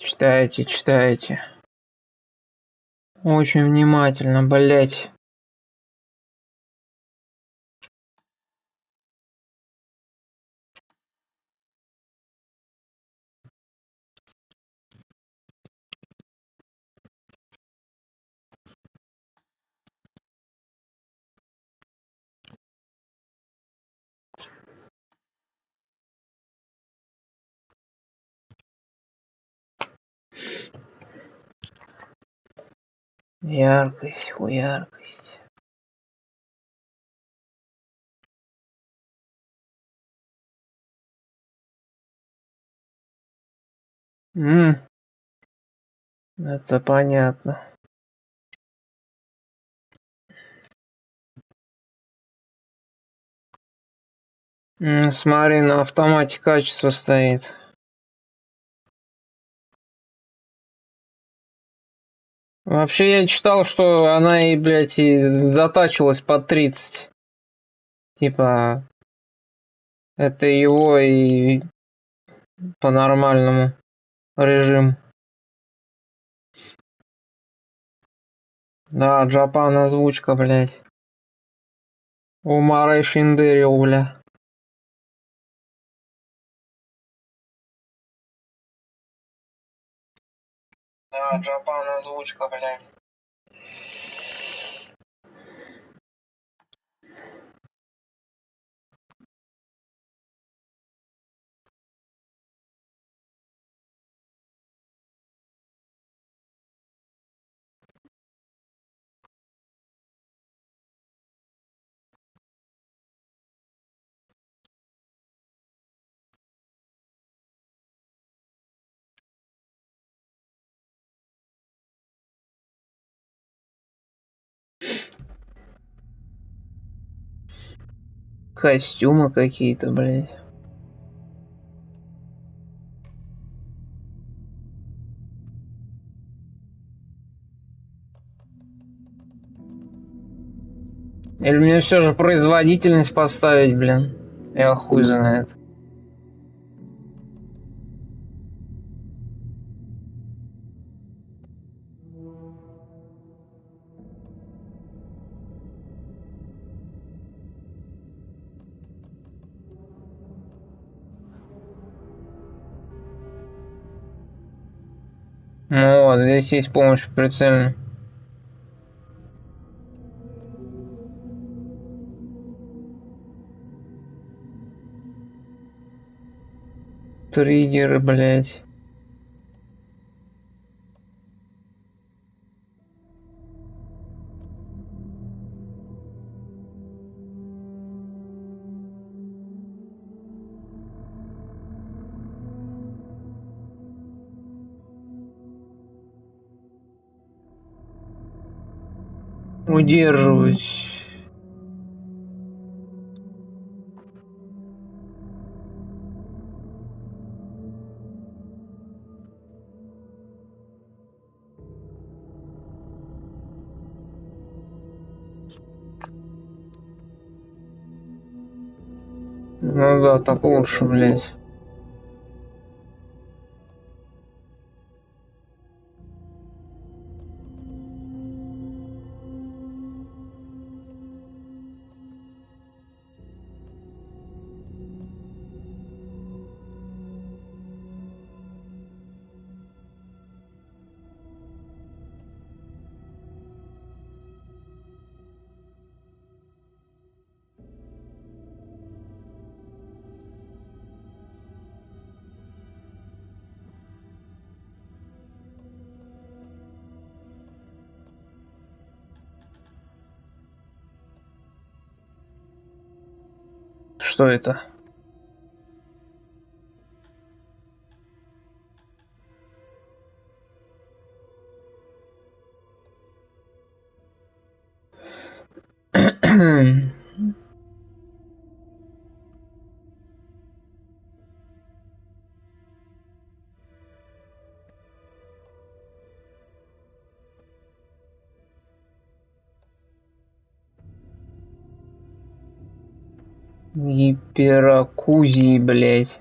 Читайте, читайте. Очень внимательно, блять. Яркость, хуяркость. Это понятно. Смотри, на автомате качество стоит. Вообще я читал, что она и, блядь, и затачивалась под 30. Типа, это его и по нормальному режиму. Да, Джапан озвучка, блядь. Умаре Шиндерио, бля. Да, Джапан озвучка, блядь. Костюмы какие-то, блядь. Или мне все же производительность поставить, блин? Я хуй знает. Ну вот, здесь есть помощь прицельная. Триггеры, блядь. Удерживаюсь. Ну да, так лучше, блядь. Что это? Гиперакузии, блядь.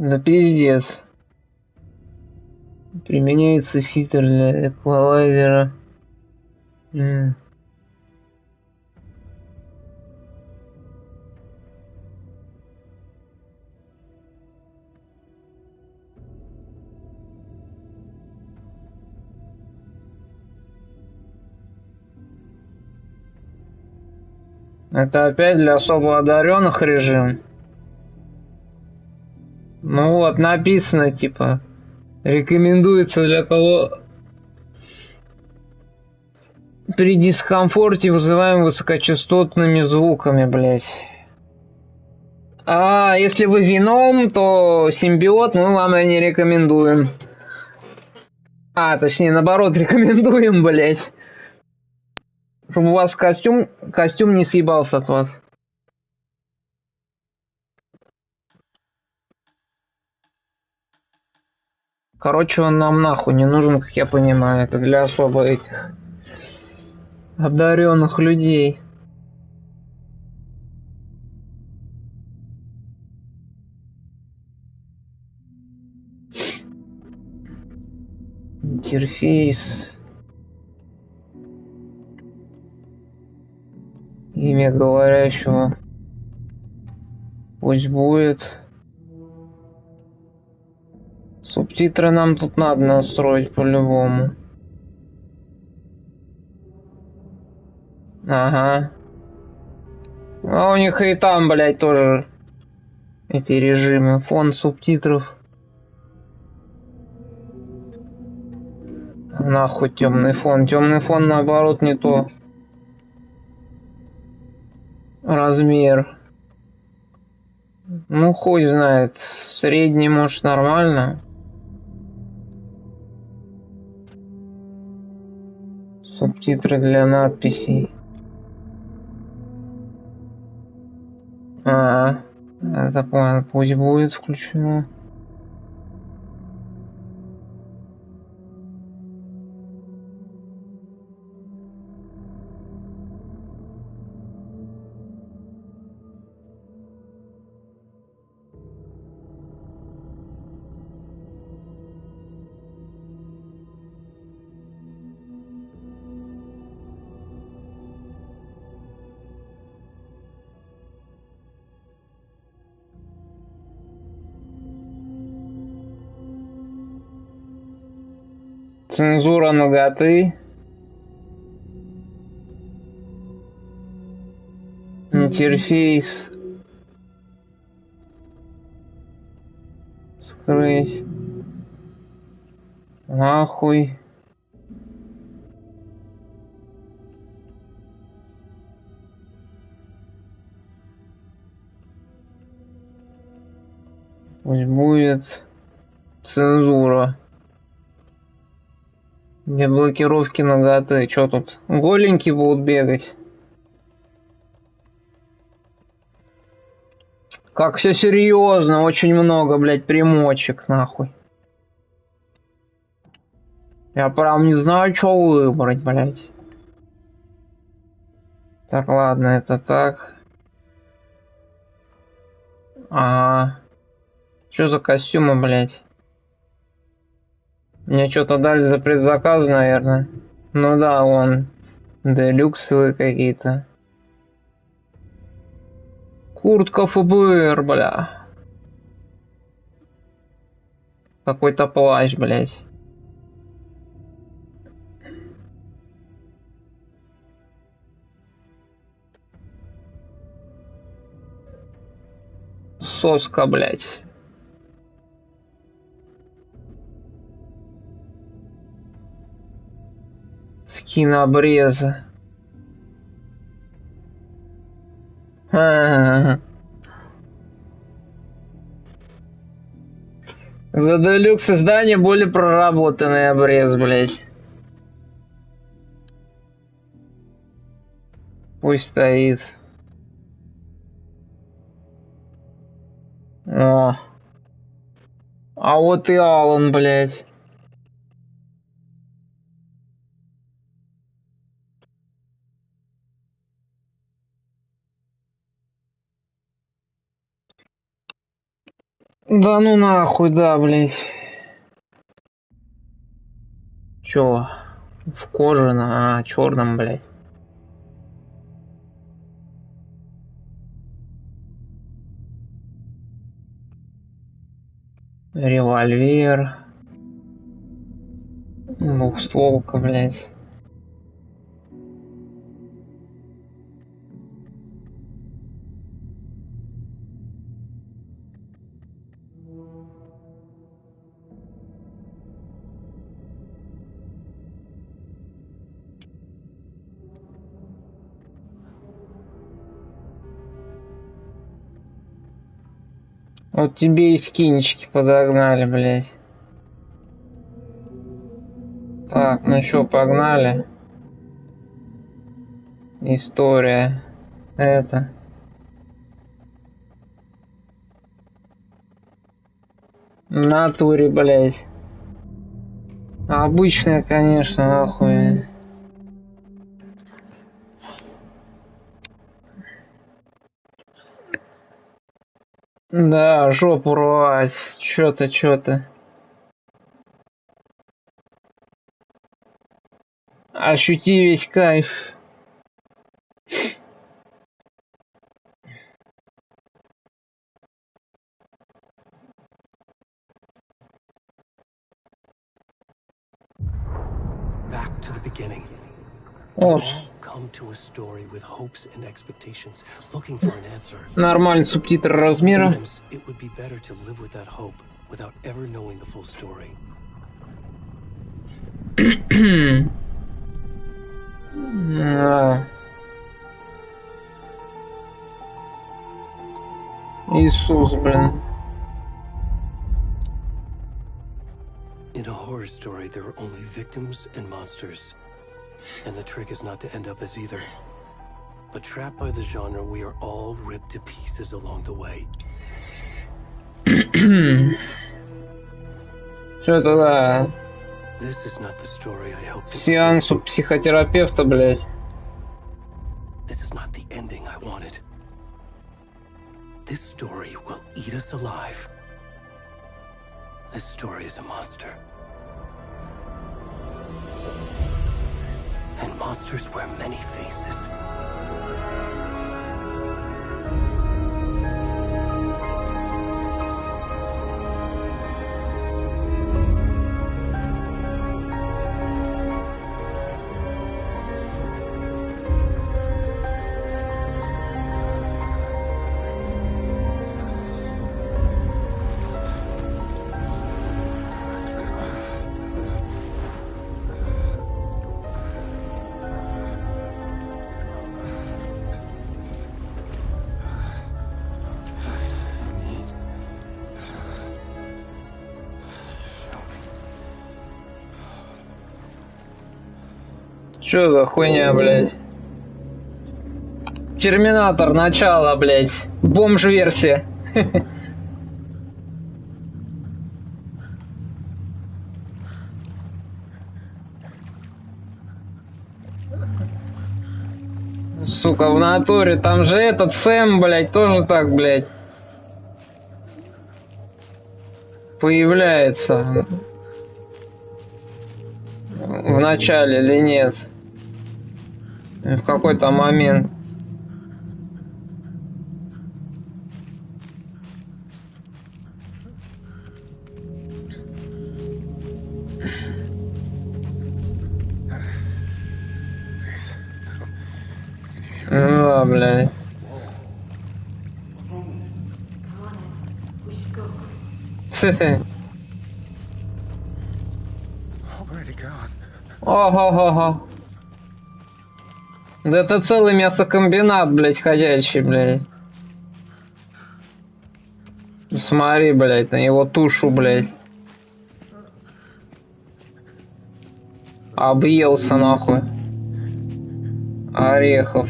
Да пиздец. Применяется фильтр для эквалайзера. Это опять для особо одаренных режим. Ну вот, написано типа. Рекомендуется для кого при дискомфорте, вызываем высокочастотными звуками, блять. А если вы вином, то симбиот мы вам и не рекомендуем. А, точнее, наоборот, рекомендуем, блять. Чтобы у вас костюм не съебался от вас. Короче, он нам нахуй не нужен, как я понимаю. Это для особо этих одаренных людей. Интерфейс. Имя говорящего. Пусть будет. Субтитры нам тут надо настроить по-любому. Ага. А у них и там, блядь, тоже эти режимы. Фон субтитров. Нахуй темный фон. Темный фон, наоборот, не то. Размер. Ну, хуй знает. Средний, может, нормально. Субтитры для надписей. Это понял. Пусть будет включено. Цензура наготы. Интерфейс. Скрыть. Нахуй. Пусть будет цензура. Для блокировки наготы. Чё тут? Голенькие будут бегать. Как все серьезно, очень много, блядь, примочек, нахуй. Я прям не знаю, что выбрать, блядь. Так, ладно, это так. Ага. Что за костюмы, блядь? Мне что-то дали за предзаказ, наверное. Ну да, вон. Делюксовые какие-то. Куртка ФБР, бля. Какой-то плащ, блядь. Соска, блядь. Скин обреза. Ха-ха-ха. За делюкс издание более проработанный обрез, блядь. Пусть стоит. О. А вот и Алан, блядь. Да ну нахуй, да, блядь. Чё? В кожаном, черном, блядь. Револьвер. Двухстволка, блядь. Вот тебе и скинчики подогнали, блядь. Так, ну чё, погнали. История. Это. В натуре, блядь. Обычная, конечно, нахуй. Да, жопу рвать. Чё-то. Ощути весь кайф. Back to the beginning. О, Come to a story with hopes and expectations, looking for an answer. нормальный субтитр размера. Sometimes it would be better to live with that hope without ever knowing the full story. Иисус, блин. In a horror story, there are only victims and monsters. And the trick is not to end up as either. But trapped by the genre, we are all ripped to pieces along the way. Что-то да. This is not the story I hoped. Сеанс у психотерапевта, блядь. This is not the ending I wanted. This story will eat us alive. This story is a monster. And monsters wear many faces. Чё за хуйня, блядь? Терминатор, начало, блядь. Бомж-версия. Сука, в натуре. Там же этот Сэм, блядь, тоже так, блядь, появляется. В начале или нет? В какой-то момент. Да, блядь. Ого-го-го. Да это целый мясокомбинат, блядь, ходячий, блядь. Смотри, блядь, на его тушу, блядь. Объелся, нахуй. Орехов.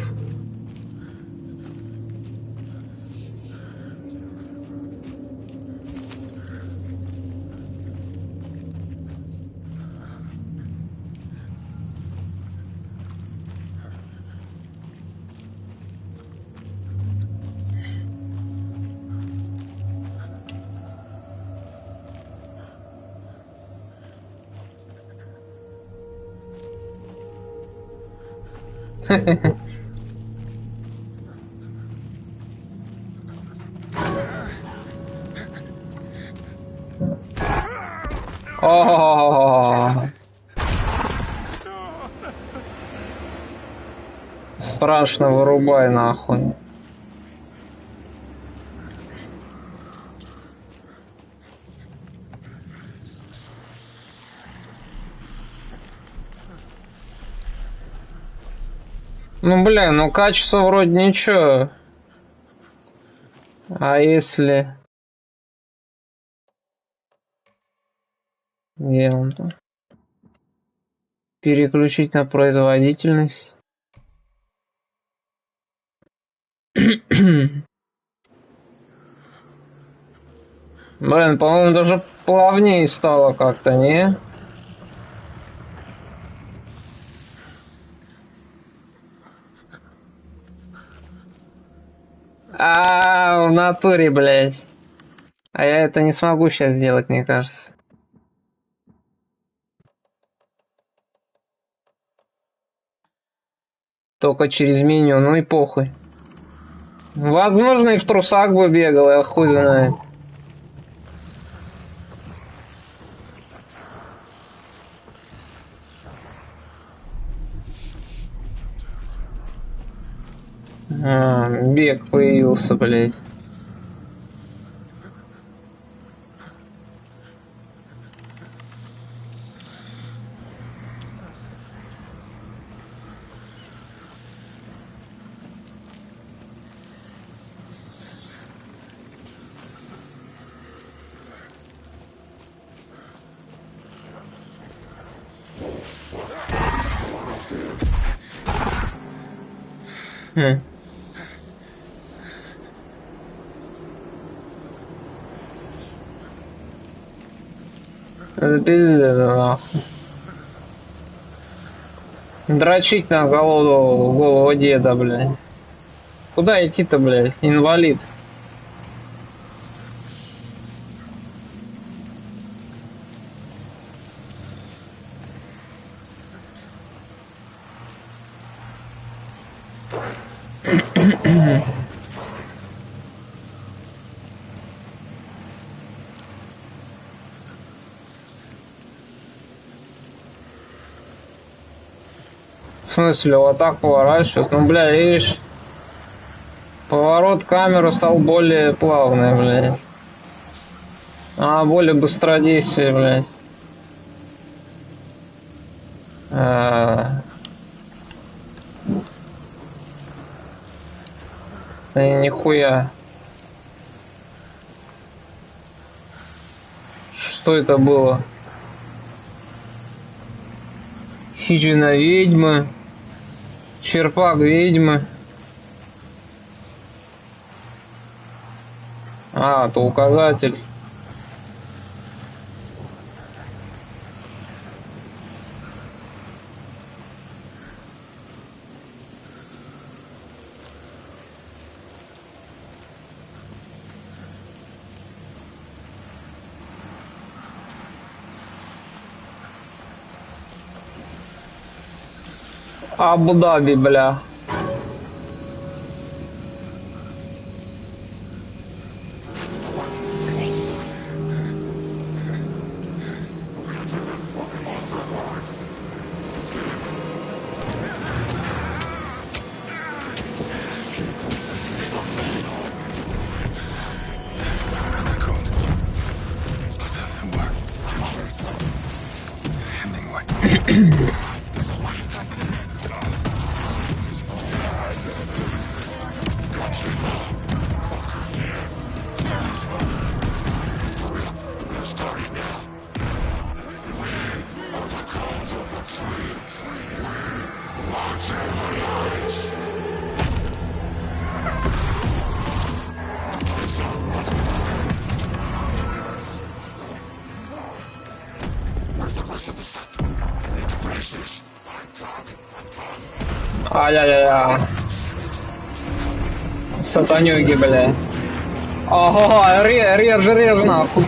О, страшно, вырубай нахуй. Ну, бля, ну качество вроде ничего. А если... Где он там? Переключить на производительность. Блин, по-моему, даже плавнее стало как-то, не? А, в натуре, блядь. А я это не смогу сейчас сделать, мне кажется. Только через меню, ну и похуй. Возможно, и в трусах бы бегал, я хуй знает. А, бег появился, блядь. Хм. Это пиздец, нахуй. Дрочить на голову деда, блядь. Куда идти-то, блядь? Инвалид. В смысле, вот так поворачивать? Ну, бля, видишь, поворот камеры стал более плавный, блядь. А, более быстродействие, блядь. Да нихуя. Что это было? Хижина ведьмы. Черпак ведьмы. А, это указатель. Абу-Даби, бля. Ай-яй-яй. Сатанюги, бля. Ого, режь нахуй.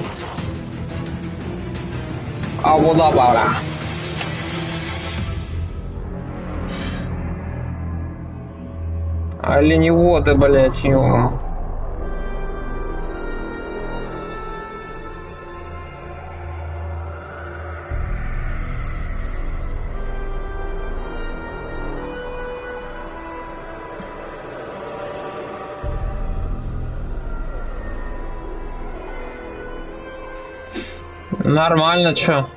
Абу-Даби, бля. Оленеводы, блядь, ё. Нормально, чё?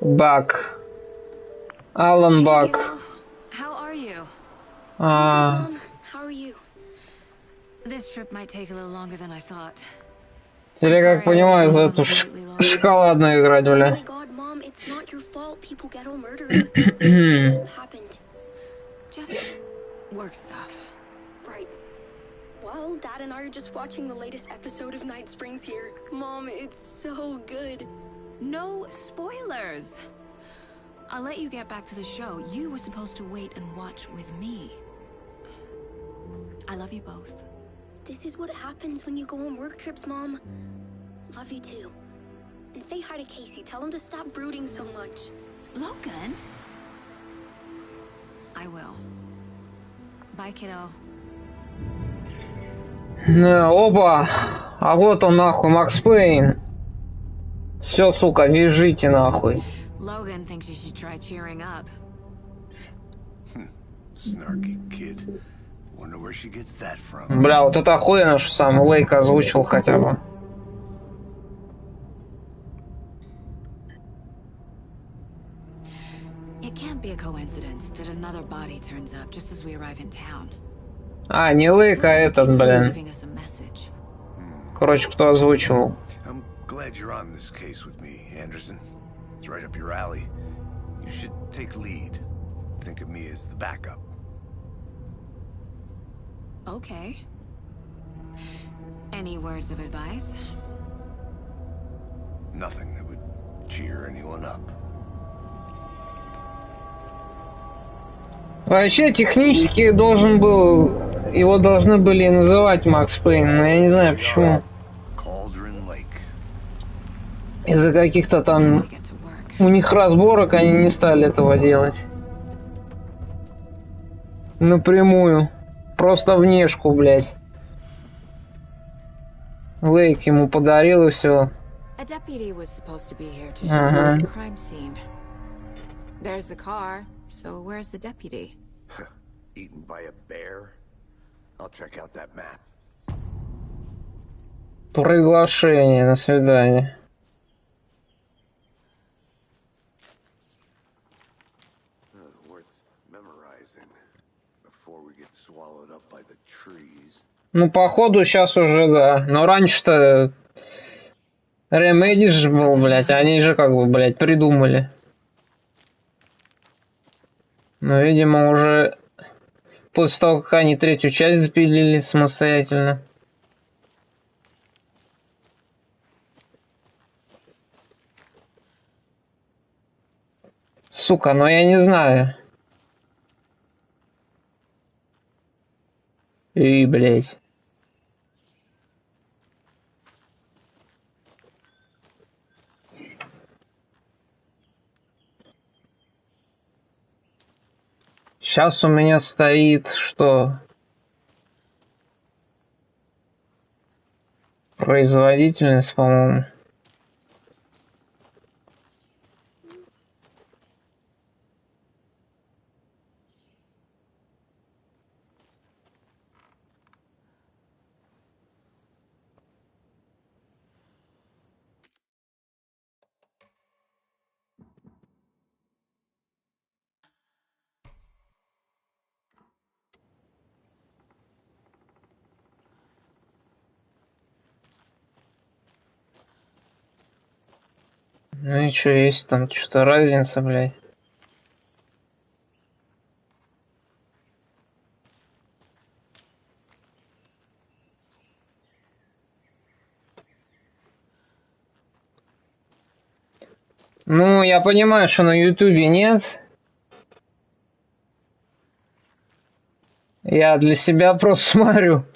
Бак. Алан Бак. How are you? А, How are you? This trip might take a little longer than I thought. тебе, как понимаю, за эту шоколадную играть, Oh бля. my god, Mom, it's not your fault people get all murdered. What happened? Just work stuff. Right. Well, Dad and I are just watching the latest episode of Night Springs here. Mom, it's so good. No spoilers. I'll let you get back to the show. You were supposed to wait and watch with me. I love you both. This is what happens when you go on work trips, Mom. Love you too. And say hi to Casey. Tell him to stop brooding so much. Logan? I will. Bye, kiddo. Оба. А вот он нахуй, Макс Пейн. Все, сука, вяжите нахуй. Logan thinks you should try cheering up. Snarky kid. Wonder where she gets that from. Бля, вот это охуенно, что сам Лейк озвучил хотя бы. It can't be a coincidence that another body turns up just as we arrive in town. А, не Лейк, а этот, блин. Leaving us a message. Короче, кто озвучивал. I'm glad you're on this case with me, Anderson. It's right up your alley. You should take lead. Think of me as the backup. Okay. Any words of advice? Nothing that would cheer anyone up. Вообще, технически его должны были называть Макс Пейн, но я не знаю почему. Cauldron Lake. Из-за каких-то там у них разборок они не стали этого делать. Напрямую. Просто внешку, блядь. Лейк ему подарил и все. A deputy was supposed to be here to show us to the crime scene. There's the car, so where's the deputy? Eaten by a bear? I'll check out that map. Приглашение на свидание. Worth memorizing before we get swallowed up by the trees. Ну, походу, сейчас уже, да. Но раньше-то Ремедис же был, блядь. Они же как бы, блядь, придумали. Но, видимо, уже после того, как они третью часть запилили самостоятельно. Сука, но я не знаю. И, блядь. Сейчас у меня стоит, что производительность, по-моему. Ну и что, есть там что-то разница, блядь. Ну, я понимаю, что на Ютубе нет. Я для себя просто смотрю.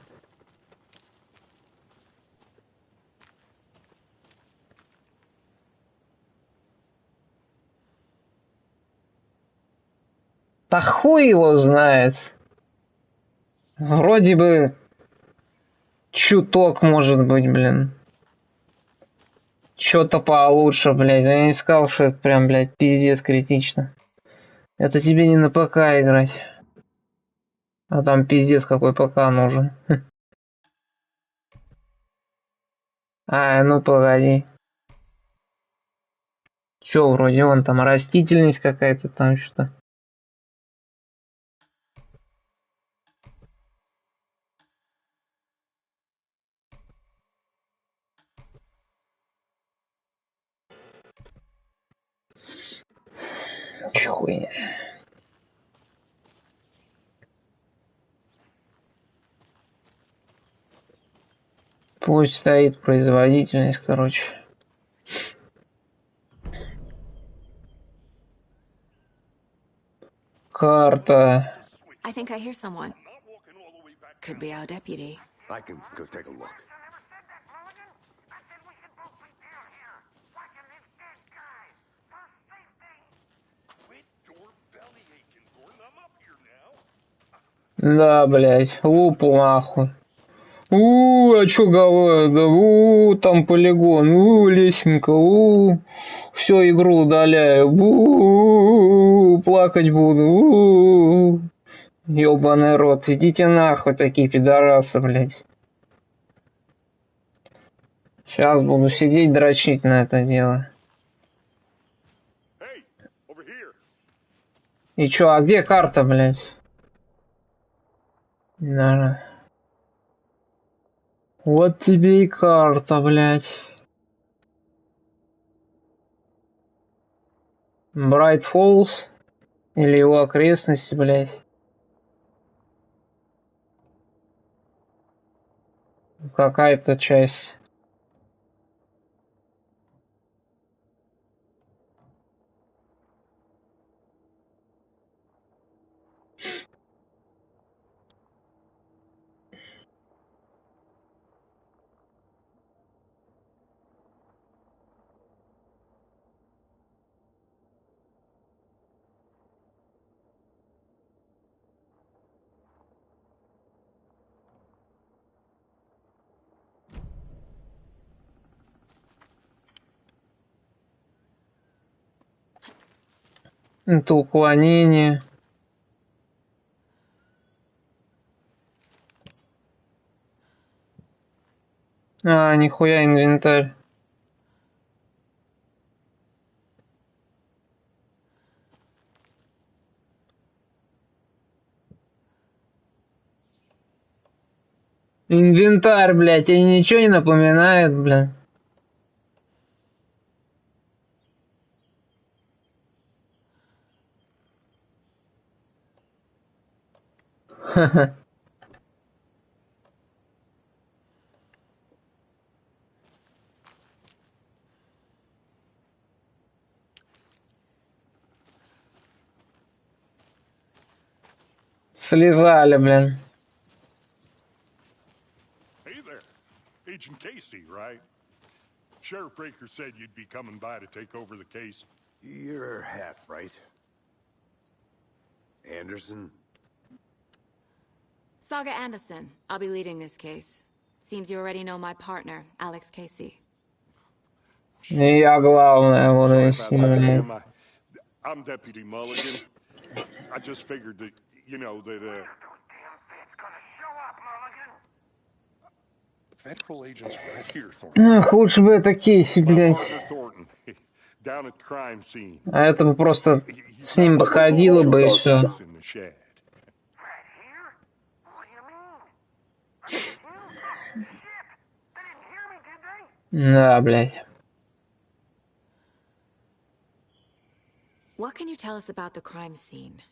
Да хуй его знает. Вроде бы чуток, может быть, блин. Чё-то получше, блядь. Я не сказал, что это прям, блядь, пиздец критично. Это тебе не на ПК играть. А там пиздец какой ПК нужен. А, ну погоди. Чё, вроде вон там растительность какая-то там что-то. Чё хуйня? Пусть стоит производительность, короче. Карта. I think I hear someone. Could be our deputy. I can go take a look. Да, блядь, лупу нахуй. А чё говорят? Да, там полигон, лесенка, все, игру удаляю, плакать буду, ёбаный рот, идите нахуй, такие пидорасы, блядь. Сейчас буду сидеть дрочить на это дело. И чё, а где карта, блядь? Да. Вот тебе и карта, блядь. Брайт Фоллс или его окрестности, блядь. Какая-то часть. Это уклонение. А, нихуя инвентарь. Инвентарь, блядь, тебе ничего не напоминает, блядь. Ха-ха. Слезали, блин. Hey there, Agent Casey, right? Sheriff Breaker said you'd be coming by to take over the case. You're half right. Anderson? Saga Anderson. I'll be leading this case. Seems you already know my partner, Alex Casey. И я главное буду Sorry вести, about that, блядь. ma'am. I'm Deputy Mulligan. I just figured that, you know, that, Federal agents right here, Thornton. Ах, лучше бы это Кейси, My блядь. partner Thornton, down at crime scene. А это бы просто He's с ним got походило бы и short все. boots in the shed. Да, блядь. What can you tell us about the crime scene?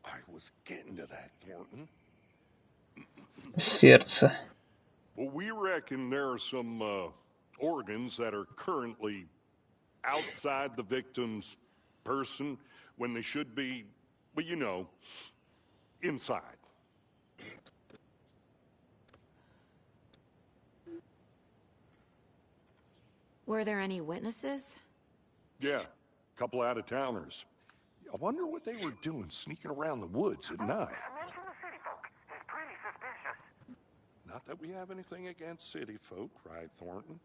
I was getting to that, Thornton. Сердце. Well, we reckon there are some organs that are currently outside the victim's person when they should be, well, you know, inside. Were there any witnesses? Yeah, a couple out-of-towners. I wonder what they were doing sneaking around the woods at night. Mention the city folk. It's pretty suspicious. Not that we have anything against city folk, right, Thornton?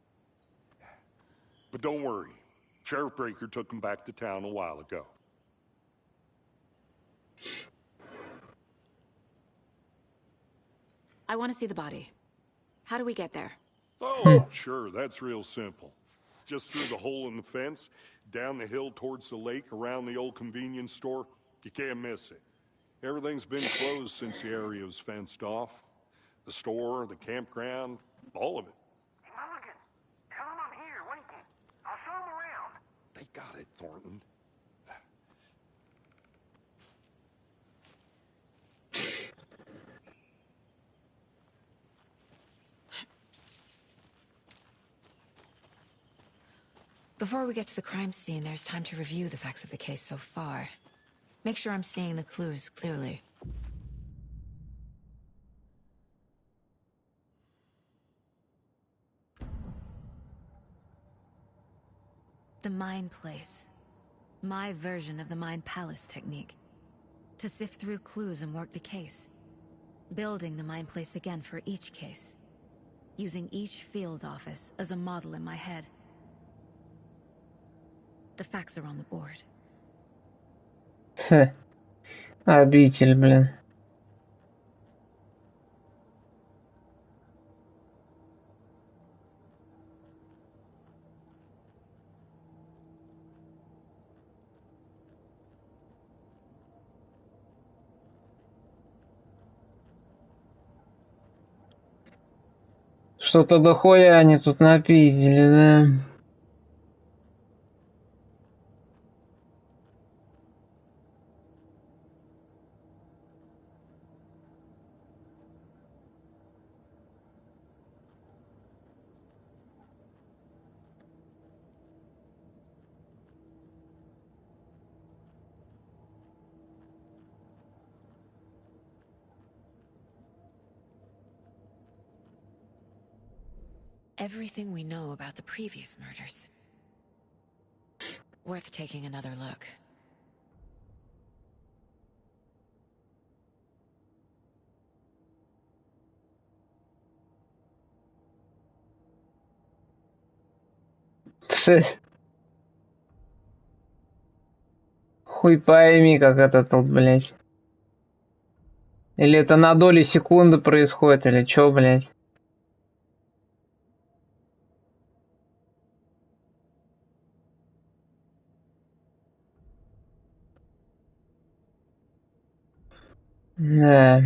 But don't worry. Sheriff Breaker took them back to town a while ago. I want to see the body. How do we get there? Oh, sure, that's real simple. Just through the hole in the fence, down the hill towards the lake, around the old convenience store. You can't miss it. Everything's been closed since the area was fenced off. The store, the campground, all of it. Hey, Mulligan, tell him I'm here waiting. I'll show him around. They got it, Thornton. Before we get to the crime scene, there's time to review the facts of the case so far. Make sure I'm seeing the clues clearly. The Mind Place. My version of the Mind Palace technique. To sift through clues and work the case. Building the Mind Place again for each case. Using each field office as a model in my head. The facts are on the board. Обитель, блин. Что-то дохуя они тут напиздили, да? Everything we know about the previous murders. Worth taking another look. Хуй пойми, как это тут, блядь. Или это на доли секунды происходит, или чё, блядь. Да.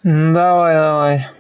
Давай, давай.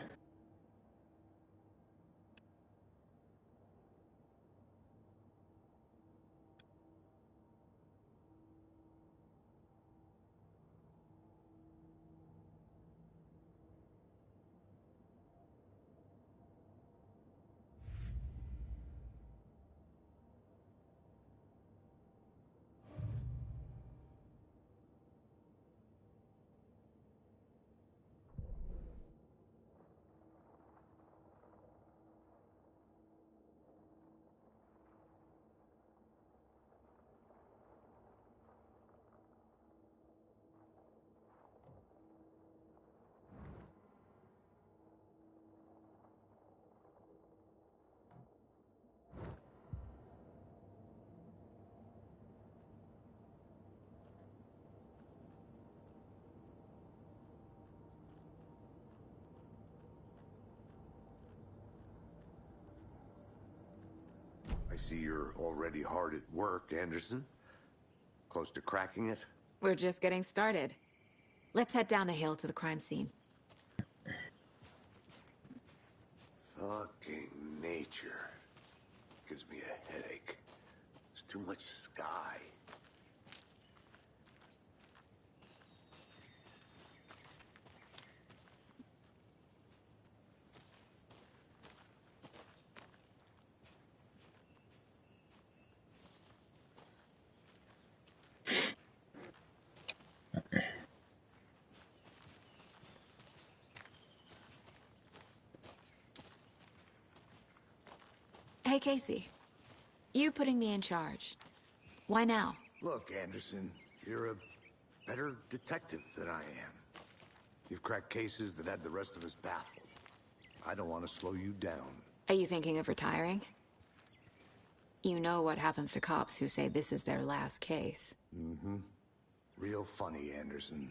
I see you're already hard at work, Anderson. Close to cracking it? We're just getting started. Let's head down the hill to the crime scene. Fucking nature. Gives me a headache. There's too much sky. Hey, Casey. You putting me in charge. Why now? Look, Anderson, you're a better detective than I am. You've cracked cases that had the rest of us baffled. I don't want to slow you down. Are you thinking of retiring? You know what happens to cops who say this is their last case. Mm-hmm. Real funny, Anderson.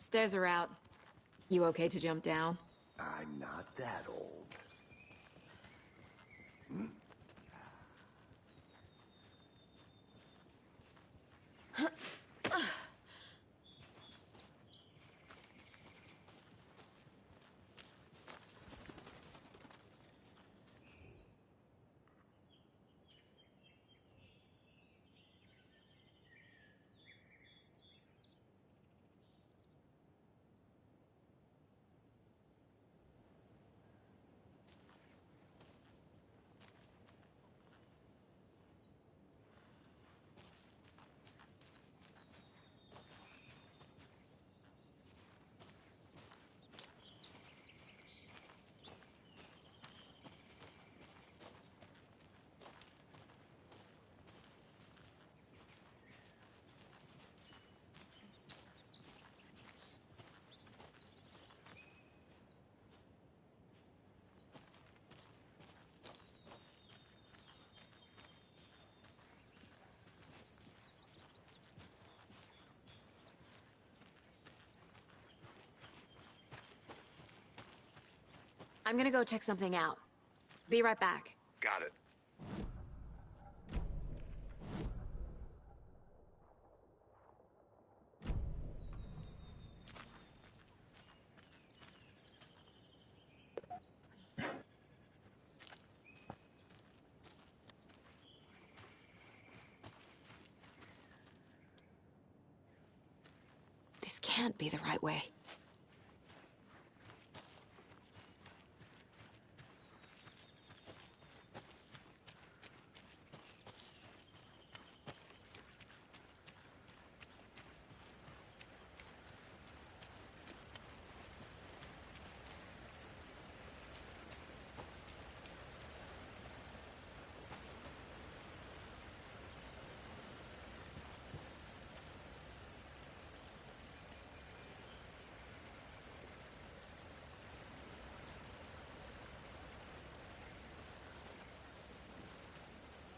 Stairs are out. You okay to jump down? I'm not that old. I'm gonna go check something out. Be right back. Got it. This can't be the right way.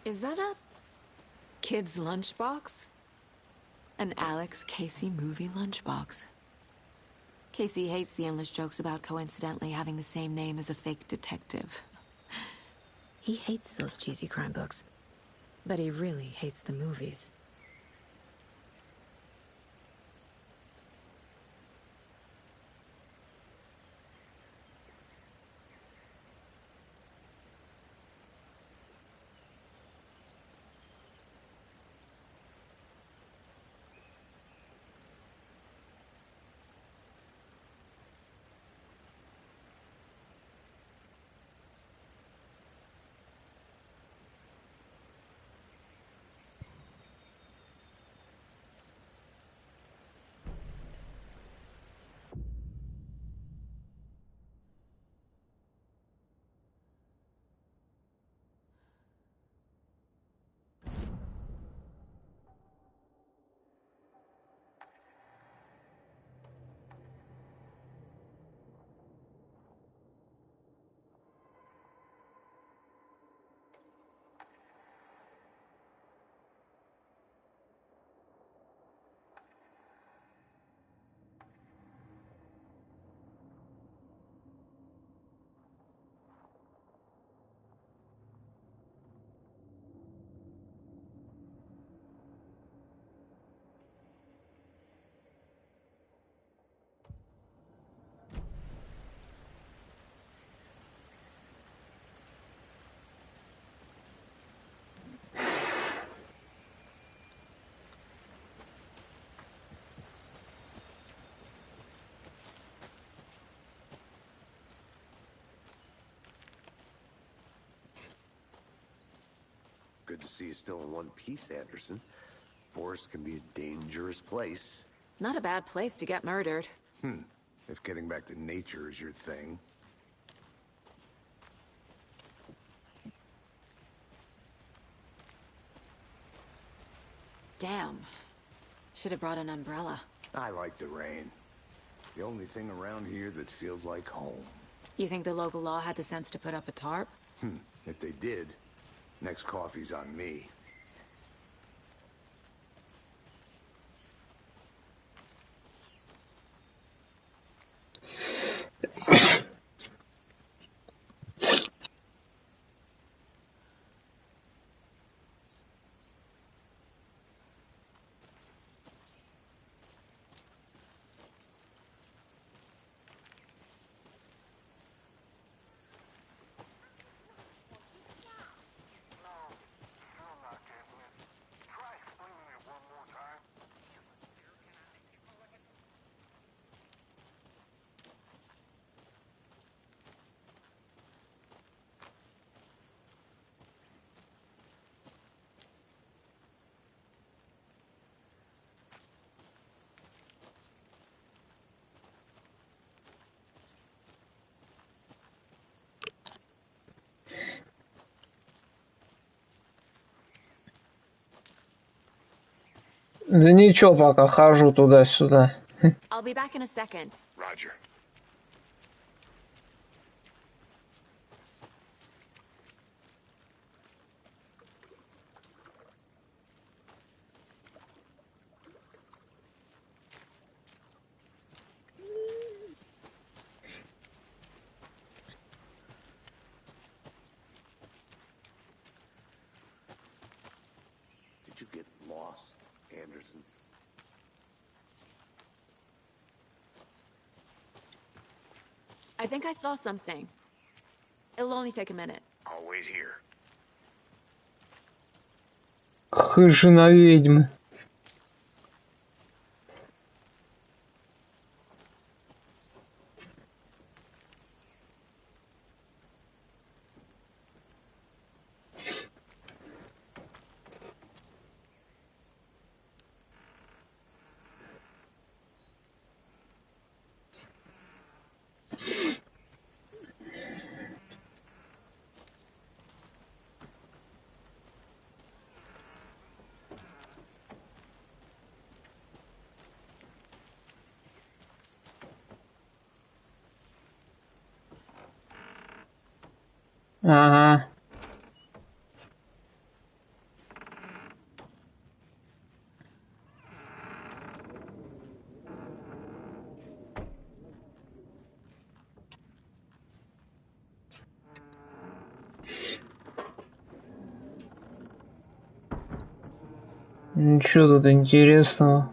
Is that a kid's lunchbox? An Alex Casey movie lunchbox. Casey hates the endless jokes about coincidentally having the same name as a fake detective. He hates those cheesy crime books, but he really hates the movies. Good to see you still in one piece, Anderson. Forest can be a dangerous place. Not a bad place to get murdered. If getting back to nature is your thing. Damn. Should have brought an umbrella. I like the rain. The only thing around here that feels like home. You think the local law had the sense to put up a tarp? If they did, next coffee's on me. Да ничего, пока хожу туда-сюда. I'll be back in a second. Roger. you get lost, Anderson? I think I saw something. It'll only take a minute. I'll wait here. Хыжина ведьмы. Ага. Ничего тут интересного.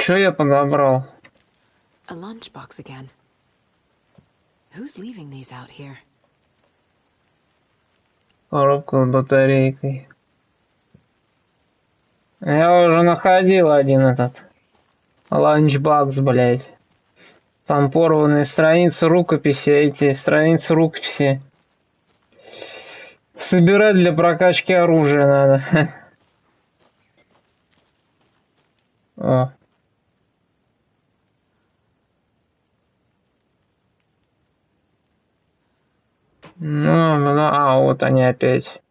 Что я подобрал? A lunchbox again. Who's leaving these out here? Коробку с батарейкой. Я уже находил один этот ланчбакс, блять. Там порванные страницы рукописи, эти страницы рукописи. Собирать для прокачки оружия надо. О. Вот они опять.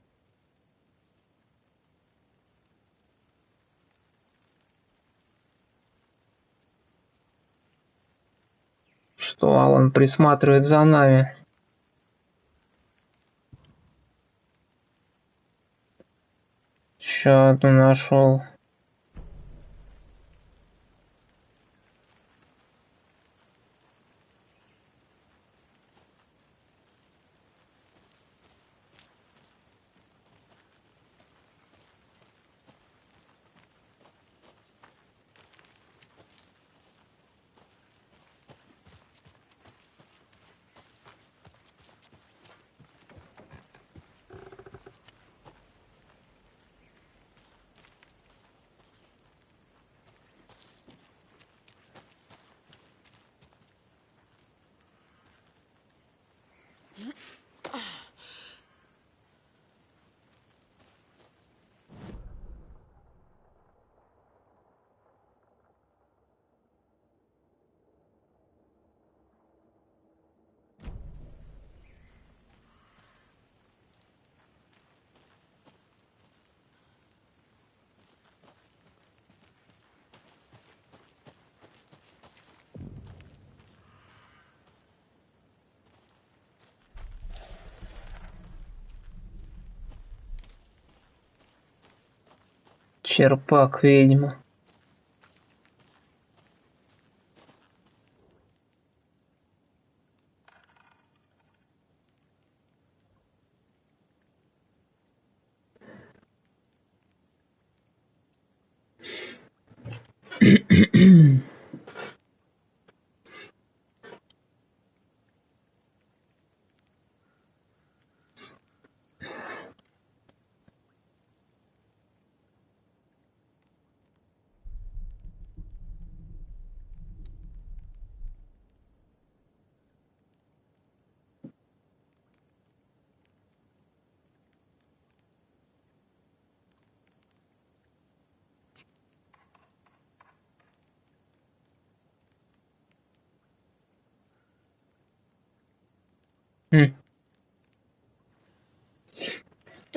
Что Алан присматривает за нами. Чё ты нашел? Черпак ведьма.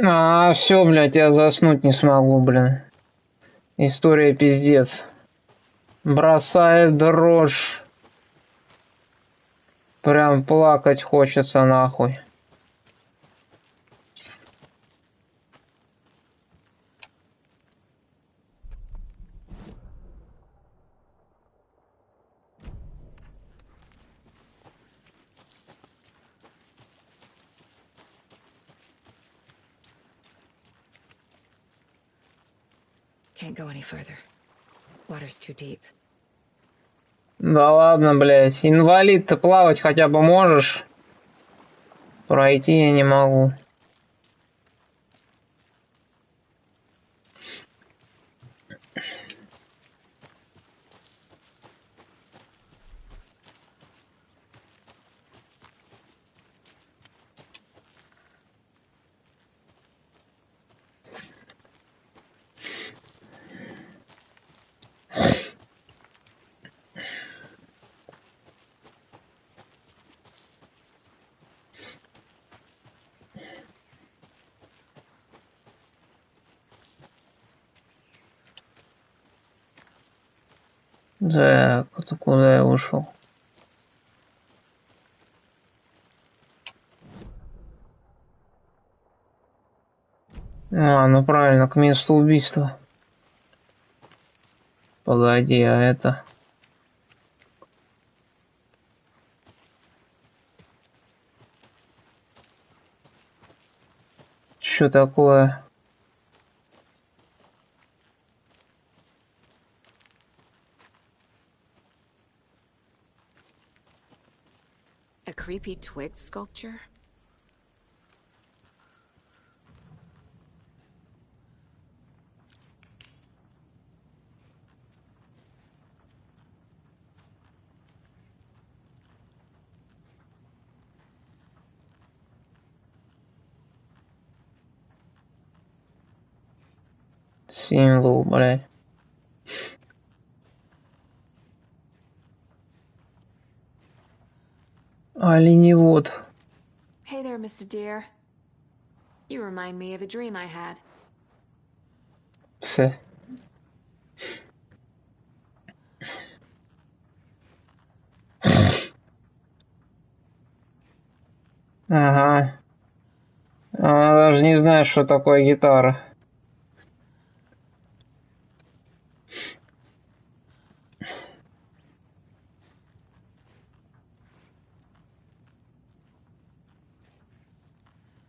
А, все, блядь, я заснуть не смогу, блин. История пиздец. Бросает дрожь. Прям плакать хочется нахуй. Can't go any further. Water's too deep. Да ладно, блядь. Инвалид, ты плавать хотя бы можешь? Пройти я не могу. Так, это куда я ушел? А, ну правильно, к месту убийства. Погоди, а это... Что такое? A creepy twig sculpture? Символ, блядь. Оленевод. Hey there, Mr. Deer. You remind me of a dream I had. Тьфу. Ага. Она даже не знает, что такое гитара.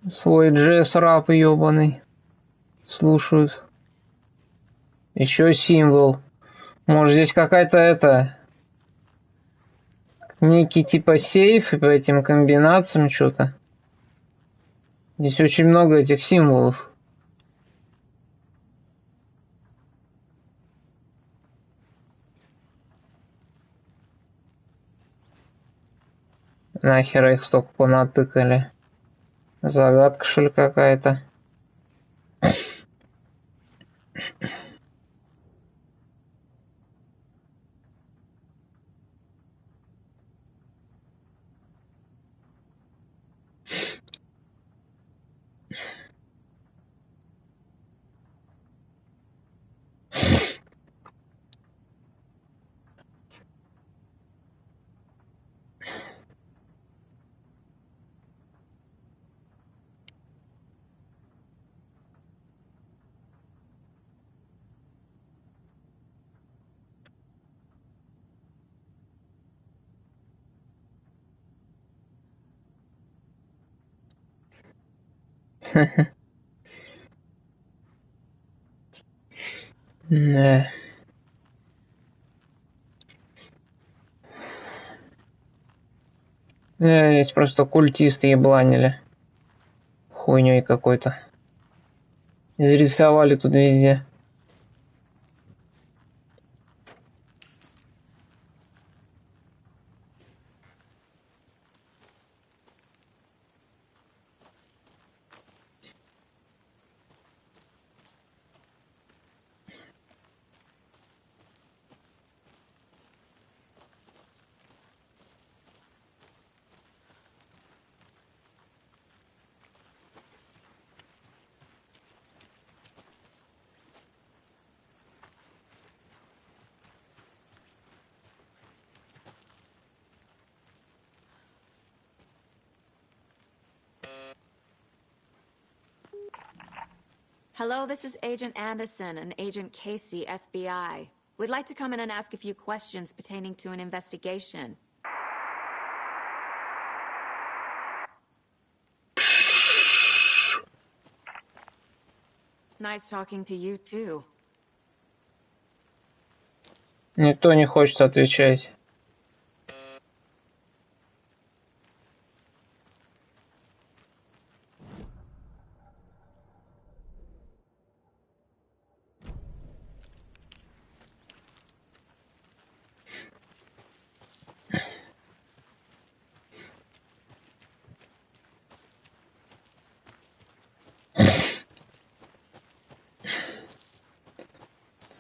Свой джаз-рап ебаный. Слушают. Еще символ. Может, здесь какая-то это... Некий типа сейф и по этим комбинациям что-то. Здесь очень много этих символов. Нахера их столько понатыкали. Загадка, что ли, какая-то. Да. Здесь просто культисты ебланили. Хуйней какой-то. Изрисовали тут везде. Hello, this is Agent Anderson and Agent Casey, FBI. We'd like to come in and ask a few questions pertaining to an investigation. Nice talking to you, too. Никто не хочет отвечать.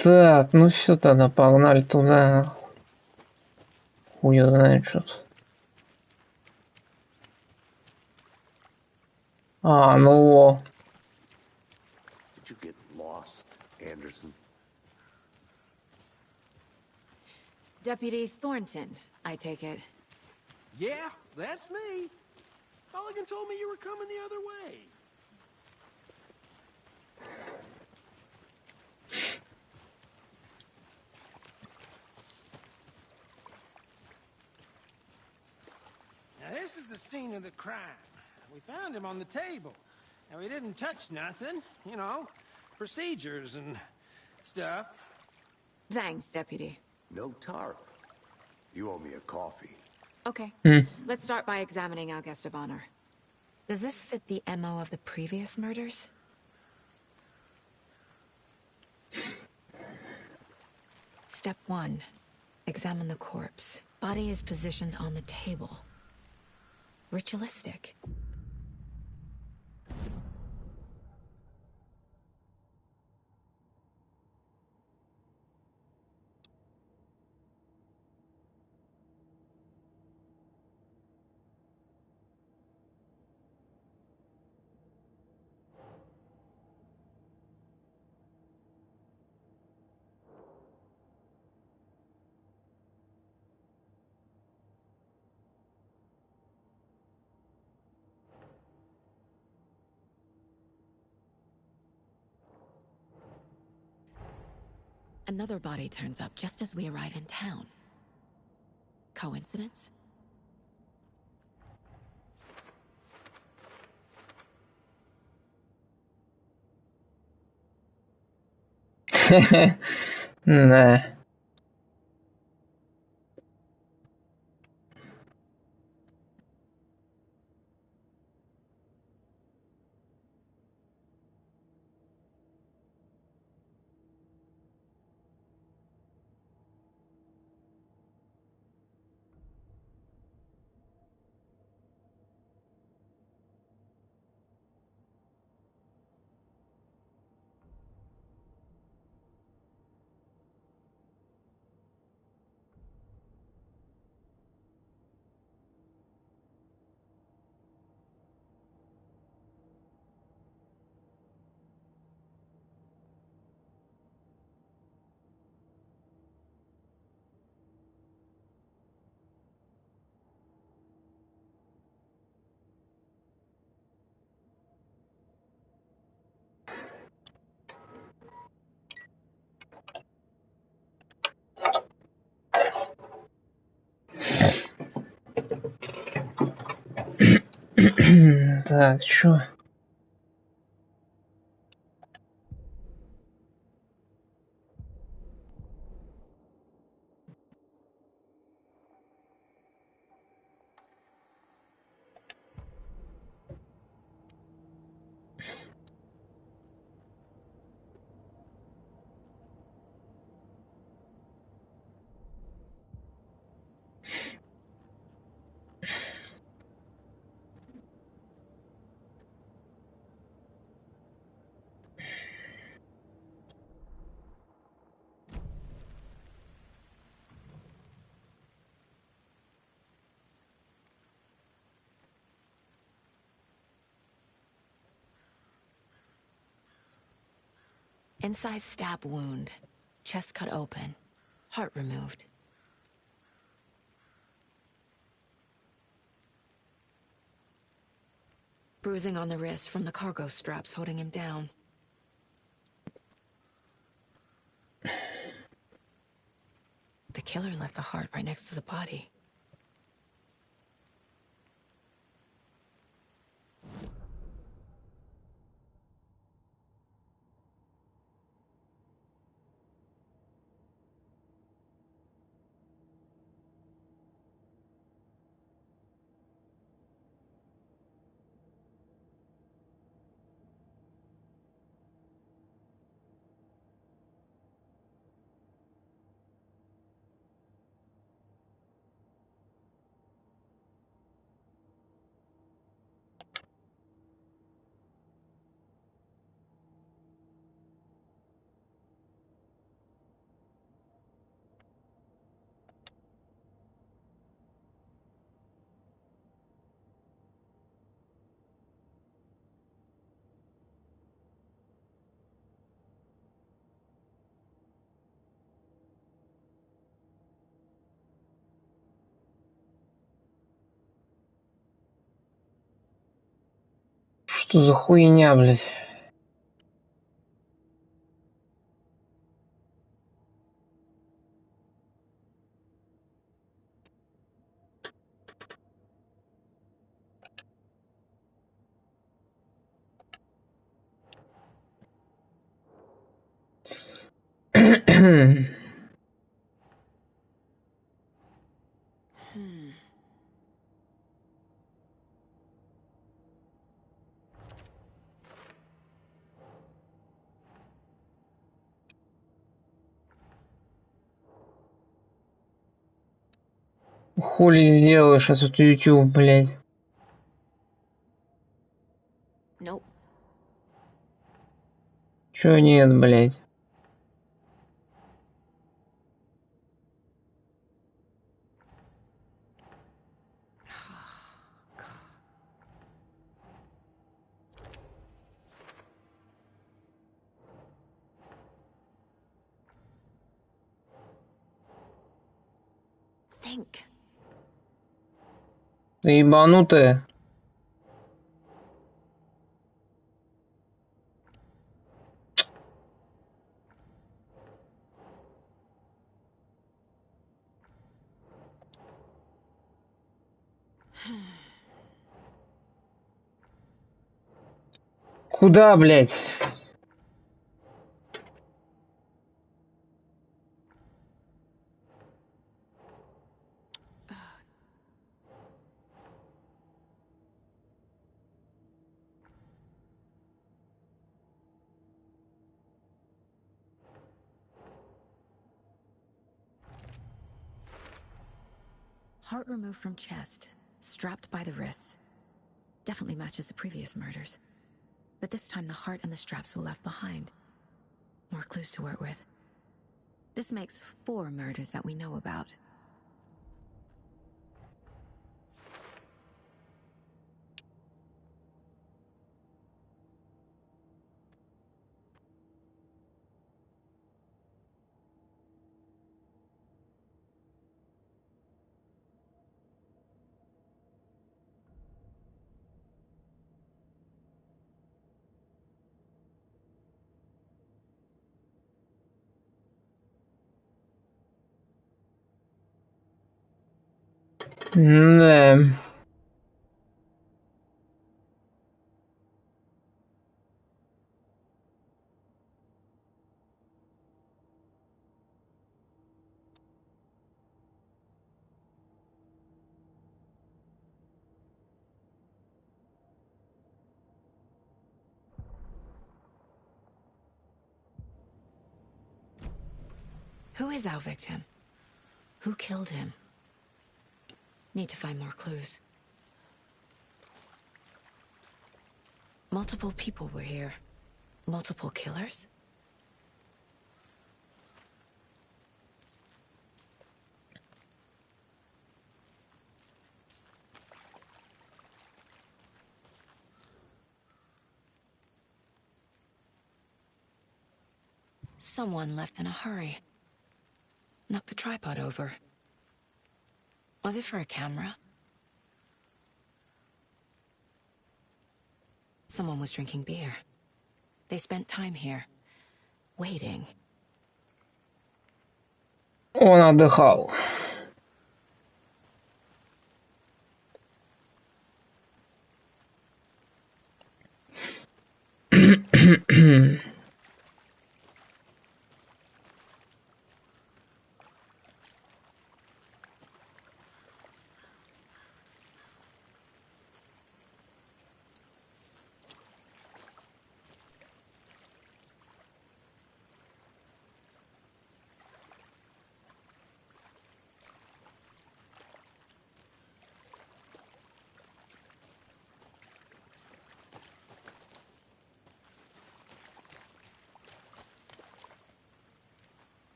Так, ну все тогда, погнали туда. Хуй знает что тут. А, ну во. Did you get lost, Anderson? Deputy Thornton, I take it. Yeah, that's me. Mulligan told me you were coming the other way. Now, this is the scene of the crime. We found him on the table. Now, we didn't touch nothing, you know, procedures and stuff. Thanks, Deputy. No tarp. You owe me a coffee. Okay. Let's start by examining our guest of honor. Does this fit the MO of the previous murders? Step 1. Examine the corpse. Body is positioned on the table. Ritualistic. Another body turns up just as we arrive in town. Coincidence? Да. Так, чё? Incised stab wound. Chest cut open. Heart removed. Bruising on the wrist from the cargo straps holding him down. The killer left the heart right next to the body. Что за хуйня, блядь? Хули сделаешь, этот YouTube, блядь? Nope. Чё нет, блядь? Think. Ты ебанутая? Куда, блядь? Heart removed from chest, strapped by the wrists. Definitely matches the previous murders. But this time the heart and the straps were left behind. More clues to work with. This makes 4 murders that we know about. Да. Who is our victim? Who killed him? Need to find more clues. Multiple people were here. Multiple killers? Someone left in a hurry. Knocked the tripod over. Was it for a camera? Someone was drinking beer. They spent time here, waiting. Он отдыхал.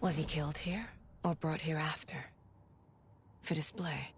Was he killed here, or brought here after? For display?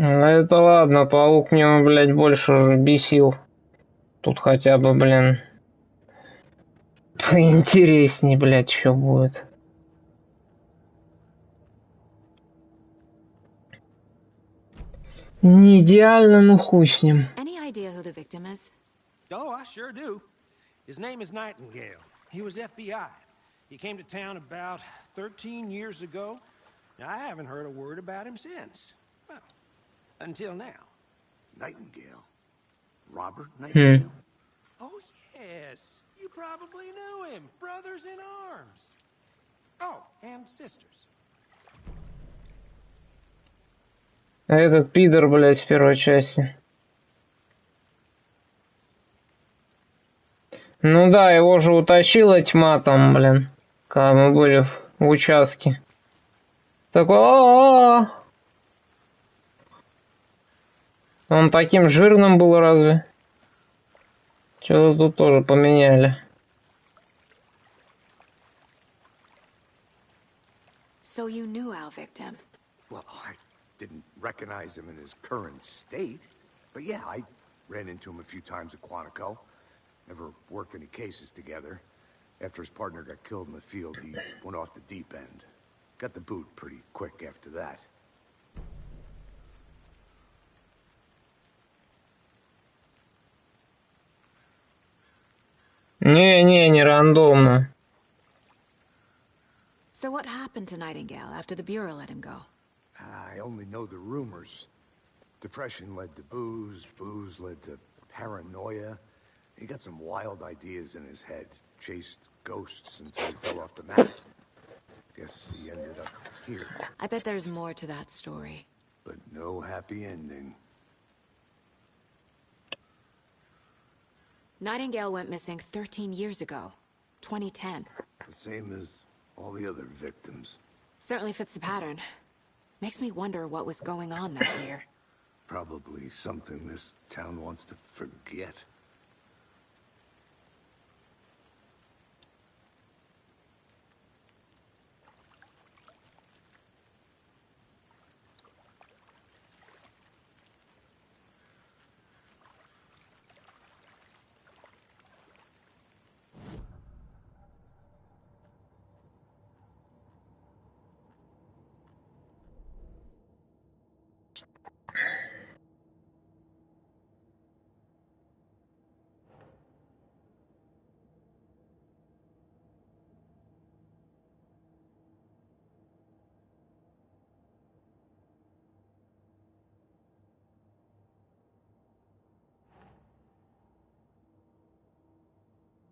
Ну это ладно, паук мне, блядь, больше уже бесил. Тут хотя бы, блин, поинтересней, блядь, еще будет. Не идеально, но хуй с ним. Any idea who the victim is? Oh, I sure do. His name is Nightingale. He was FBI. He came to town about 13 years ago. Now, I haven't heard a word about him since. Well, until now. Nightingale? Robert Nightingale? Oh, yes. You probably knew him. Brothers in arms. Oh, and sisters. А этот пидор, блядь, в первой части. Ну да, его же утащила тьма там, блин, когда мы были в участке. Такой, Он таким жирным был разве? Что-то тут тоже поменяли. So you knew our victim? Well, I didn't recognize him in his current state. But yeah, I ran into him a few times at Quantico. Never worked any cases together. After his partner got killed in the field, he went off the deep end. Got the boot pretty quick after that. Не рандомно. So what happened to Nightingale after the Bureau let him go? I only know the rumors. Depression led to booze, booze led to paranoia. He got some wild ideas in his head, chased ghosts until he fell off the map. Guess he ended up here. I bet there's more to that story. But no happy ending. Nightingale went missing 13 years ago, 2010. The same as all the other victims. Certainly fits the pattern. Makes me wonder what was going on that year. Probably something this town wants to forget.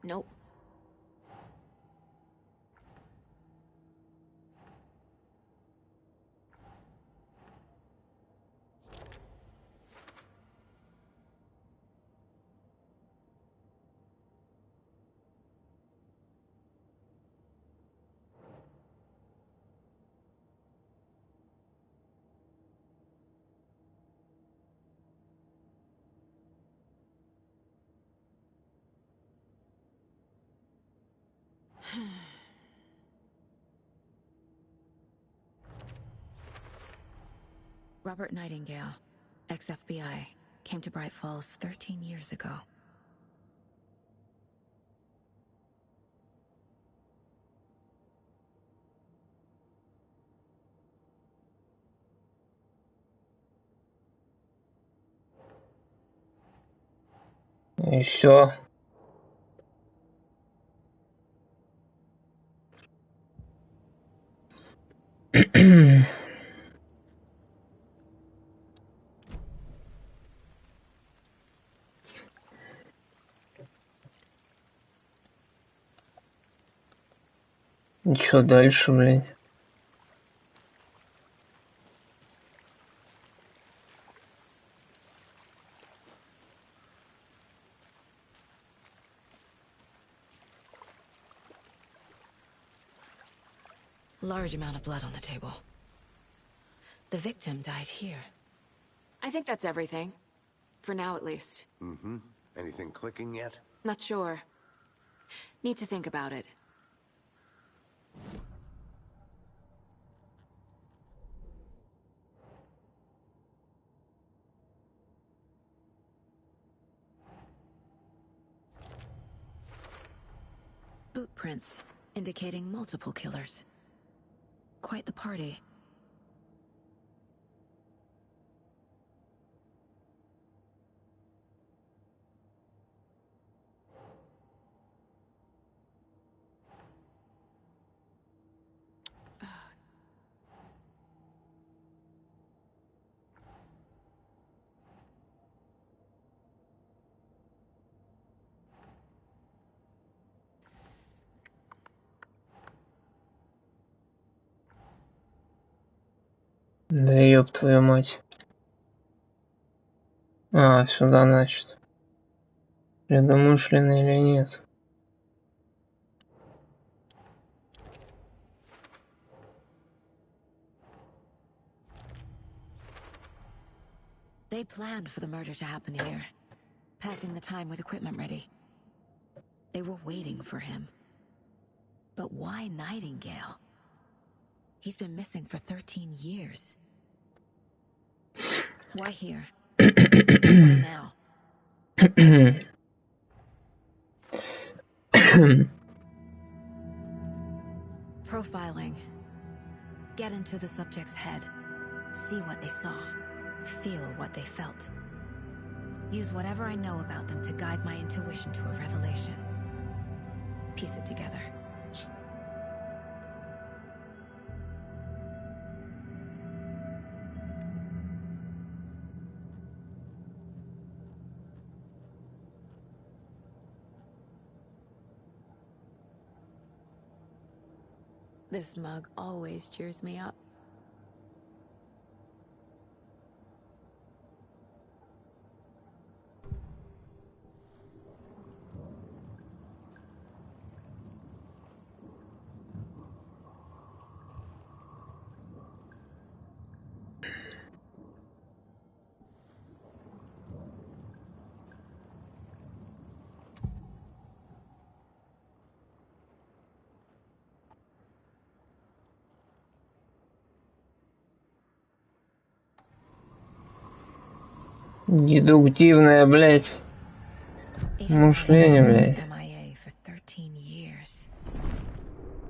Nope. Robert Nightingale, ex-FBI, came to Bright Falls 13 years ago. И все. И чё дальше, блядь? Large amount of blood on the table. The victim died here. I think that's everything. For now, at least. Mm-hmm. Anything clicking yet? Not sure. Need to think about it. Boot prints, indicating multiple killers. Quite the party. Да ёб твою мать. А, сюда, значит. Предумышленно или нет? They planned for the murder to happen here, passing the time with equipment ready. They were waiting for him. But why Nightingale? He's been missing for 13 years. Why here? Why now? Profiling. Get into the subject's head. See what they saw. Feel what they felt. Use whatever I know about them to guide my intuition to a revelation. Piece it together. This mug always cheers me up. Дедуктивное, блядь, мышление, блядь. MIA for 13 years.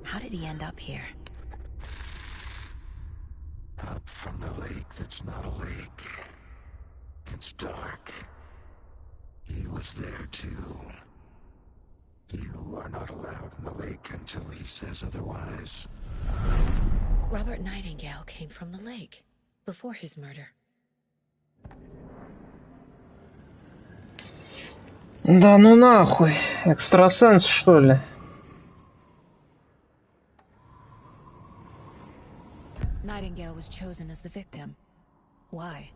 How did he end up here? Up from the lake that's not a lake. It's dark. He was there too. You are not allowed in the lake until he says otherwise. Robert Nightingale came from the lake before his murder. Да ну нахуй. Экстрасенс, что ли? Nightingale was chosen as the victim. Why?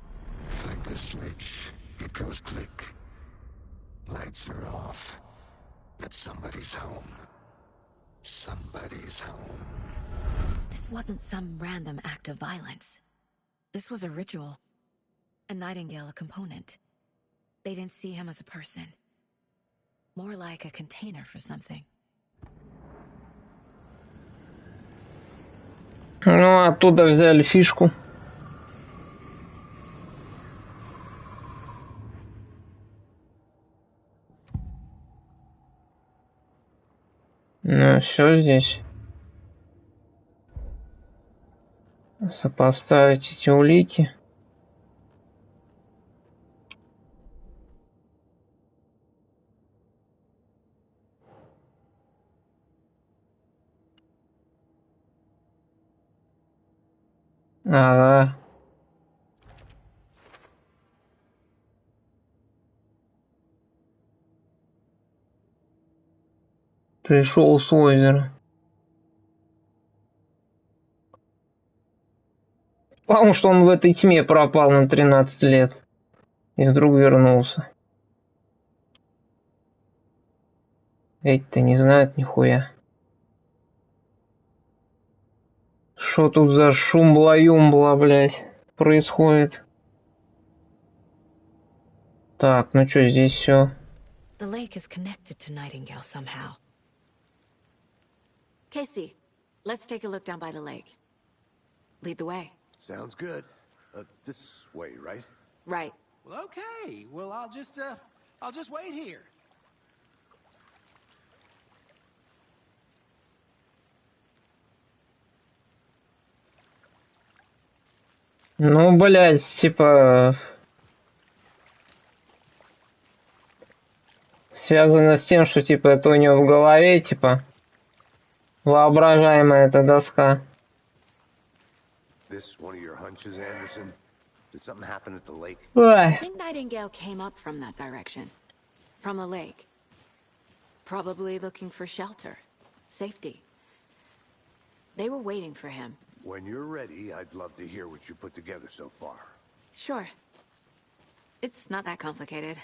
Flick the switch. It goes click. Lights are off. But somebody's home. Somebody's home. This wasn't some random act of violence. This was a ritual. A Nightingale a component. They didn't see him as a person. More like a container for something. Ну, оттуда взяли фишку. Ну, все здесь. Сопоставить эти улики. Ага. Пришел с озера. Потому что он в этой тьме пропал на 13 лет. И вдруг вернулся. Эти-то не знают нихуя. Что тут за шумбла-юмбла, блядь, происходит? Так, ну что, здесь все. The lake is connected to Nightingale somehow. Casey, let's take a look down by the lake. Lead the way. Sounds good. This way, right? Right. Well, okay. Well, I'll just wait here. Ну, блядь, типа... Связано с тем, что, типа, это у него в голове, типа... Воображаемая эта доска. This one of your hunches, Anderson? Did something happen at the lake? I think Nightingale came up from that direction. From the lake. Probably looking for shelter. Safety. They were waiting for him. When you're ready, I'd love to hear what you put together so far. Sure. It's not that complicated.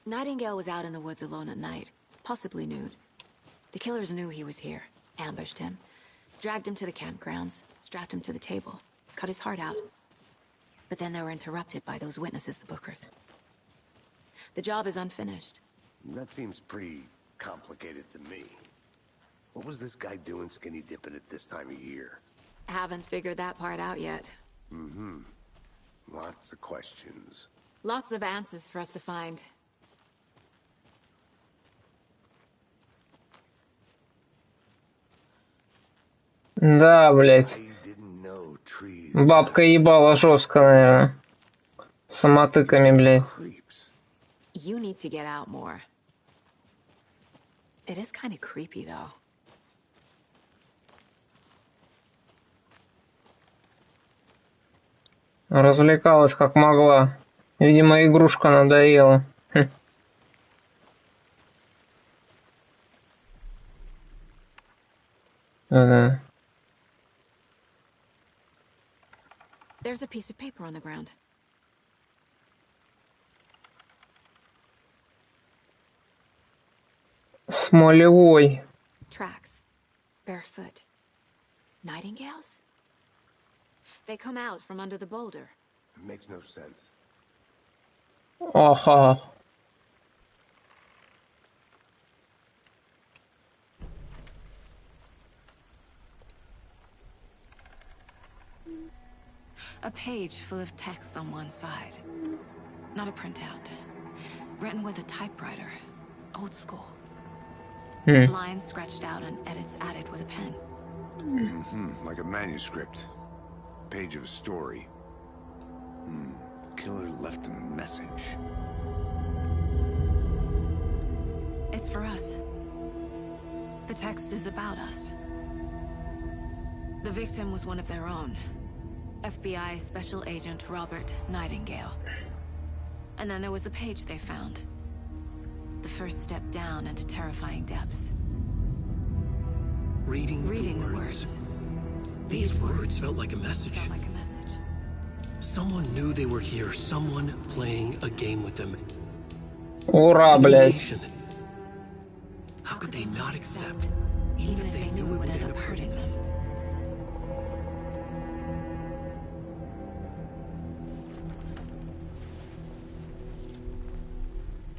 Nightingale was out in the woods alone at night, possibly nude. The killers knew he was here, ambushed him, dragged him to the campgrounds, strapped him to the table, cut his heart out. But then they were interrupted by those witnesses, the Bookers. The job is unfinished. That seems pretty complicated to me. What was this guy doing skinny dipping at this time of year? Haven't figured that part out yet. Mm-hmm. Lots of questions. Lots of answers for us to find. Да, блядь. Бабка ебала жестко, наверное. Самотыками, блядь. You need to get out more. It is kind of creepy, though. Развлекалась как могла. Видимо, игрушка надоела. Да. There's a piece of paper on the ground. Смолевой. Tracks. Barefoot. Nightingales? They come out from under the boulder. It makes no sense. Ага. A page full of text on one side. Not a printout. Written with a typewriter. Old school. Lines scratched out and edits added with a pen. Mm-hmm. Like a manuscript. Page of a story. Killer left a message. It's for us. The text is about us. The victim was one of their own. FBI Special Agent Robert Nightingale. And then there was the page they found. The first step down into terrifying depths. Reading the words. These words felt like a message. Someone knew they were here. Someone playing a game with them. Ура, An блядь. invitation. How could they not accept, even if they knew it would end up hurting them?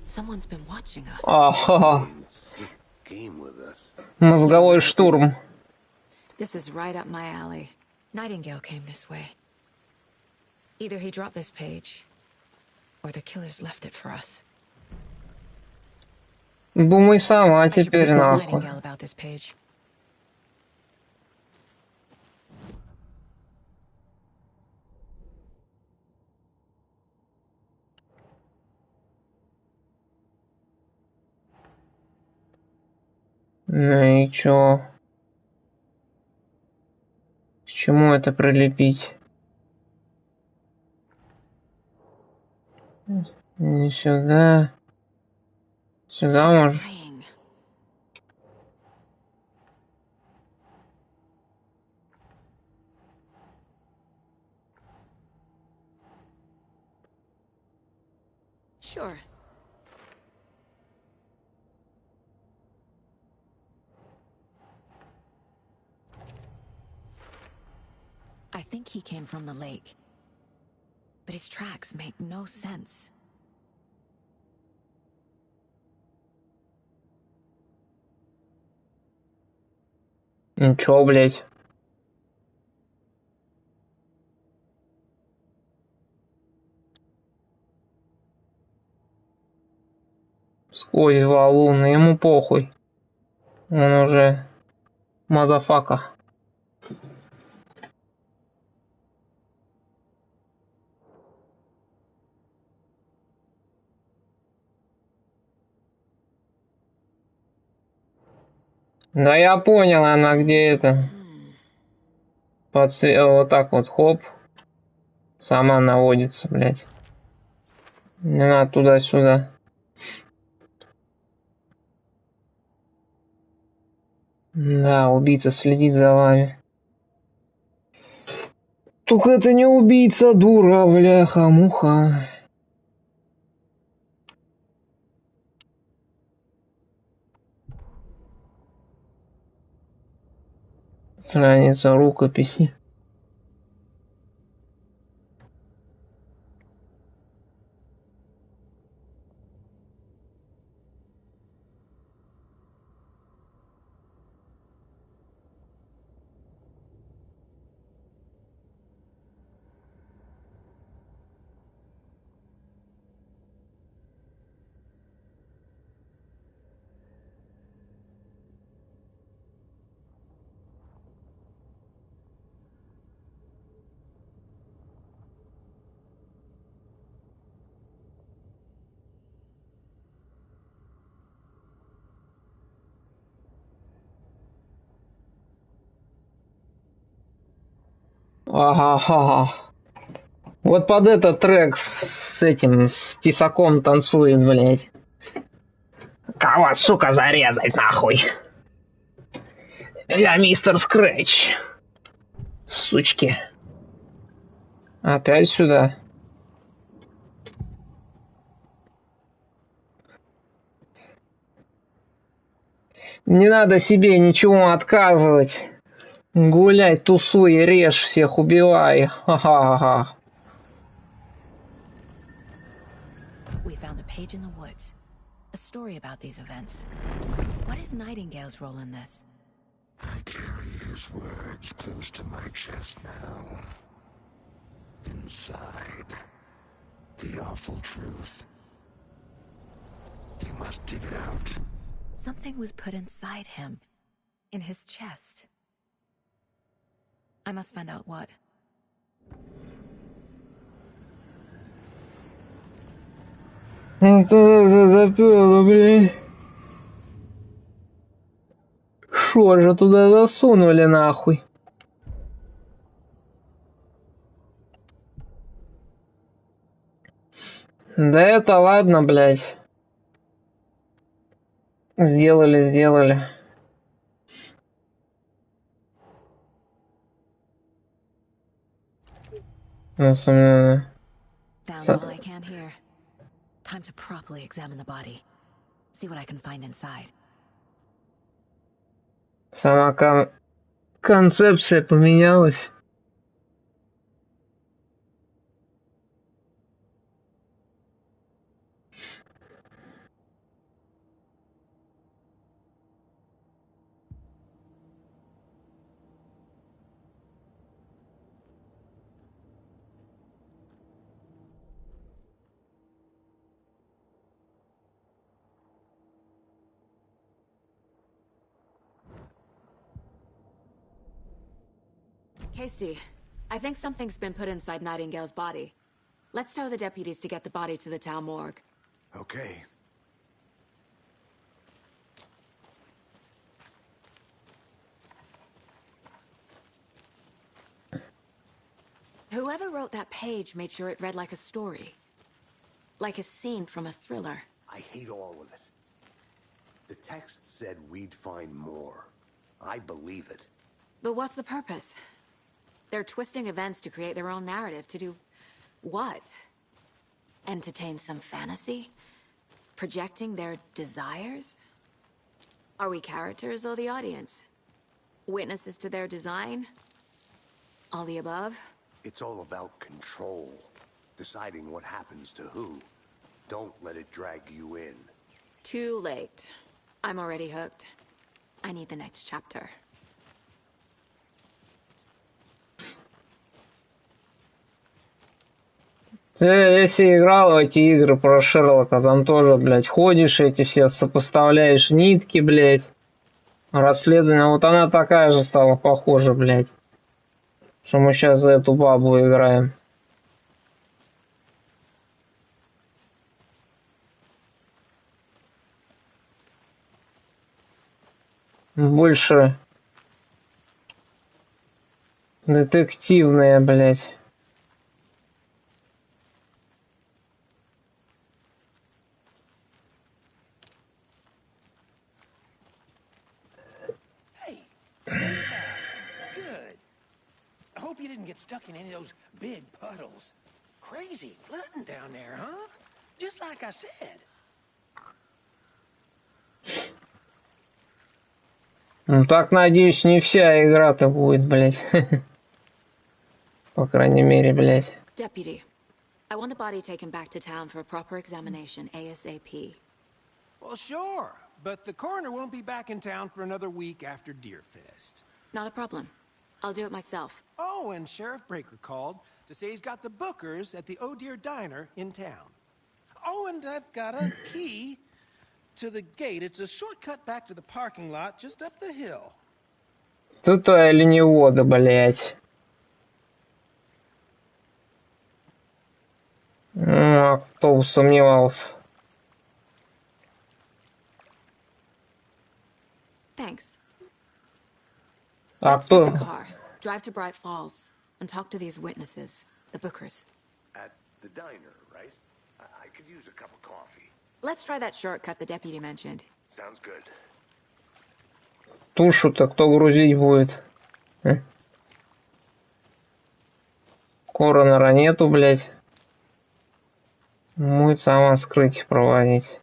Someone's been watching us. Ага. Game with us. Мозговой штурм. This is right up my alley. Nightingale came this way. Either he dropped this page, or the killers left it for us. Думай сама I should теперь, brief нахуй. Nightingale about this page. Ну и чё? К чему это прилепить? И сюда. Сюда можно. Trying. Sure. I think he came from the lake. But his tracks make no sense. Ничего, блядь. Сквозь валун, ему похуй. Он уже мазафака. Да я понял, она где это. Вот так вот, хоп. Сама наводится, блядь. Не надо туда-сюда. Да, убийца следит за вами. Только это не убийца, дура, бляха-муха. Страница рукописи. Ага. Вот под этот трек с этим, с тесаком танцует, блядь. Кого, сука, зарезать, нахуй? Я мистер Скрэч. Сучки. Опять сюда. Не надо себе ничего отказывать. Гуляй, тусуй, режь всех, убивай. Ха-ха-ха. We found a page in the woods. A story about these events. What is Nightingale's role in this? I carry his words close to my chest now. Inside, the awful truth. You must dig it out. Something was put inside him. In his chest. I must find out what. Запёло, блин. Шо же туда засунули, нахуй? Да это ладно, блядь. Сделали. Ну, сомневаюсь. Found all I can here. Time to properly examine the body. See what I can find inside. Сама концепция поменялась. Casey, I think something's been put inside Nightingale's body. Let's tell the deputies to get the body to the town morgue. Okay. Whoever wrote that page made sure it read like a story. Like a scene from a thriller. I hate all of it. The text said we'd find more. I believe it. But what's the purpose? They're twisting events to create their own narrative. To do what? Entertain some fantasy? Projecting their desires? Are we characters or the audience? Witnesses to their design? All the above? It's all about control. Deciding what happens to who. Don't let it drag you in. Too late. I'm already hooked. I need the next chapter. Если играл в эти игры про Шерлока, там тоже, блядь, ходишь, эти все сопоставляешь нитки, блядь, расследование. Вот она такая же стала похожа, блядь, что мы сейчас за эту бабу играем. Больше детективная, блядь. Good. I hope you didn't get stuck in any of those big puddles. Crazy flooding down there, huh? Just like I said. Ну так, надеюсь, не вся игра-то будет, блядь. По крайней мере, блядь. Deputy, I want the body taken back to town for a proper examination ASAP. Well, sure, but the coroner won't be back in town for another week after Deerfest. Not a problem. I'll do it myself. Oh, and Sheriff Breaker called to say he's got the Bookers at the Oh Dear Diner in town. Oh, and I've got a key to the gate. It's a shortcut back to the parking lot just up the hill. Тут твоя ленивода, блядь. Ну, а кто бы сомневался. Thanks. А Let's get кто? the car, drive to Bright Falls, and talk to these witnesses, the Bookers. At the diner, right? I could use a cup of coffee. Let's try that shortcut the deputy mentioned. Sounds good. Тушу-то кто грузить будет? Коронера нету, блядь. Будет сама вскрытие проводить.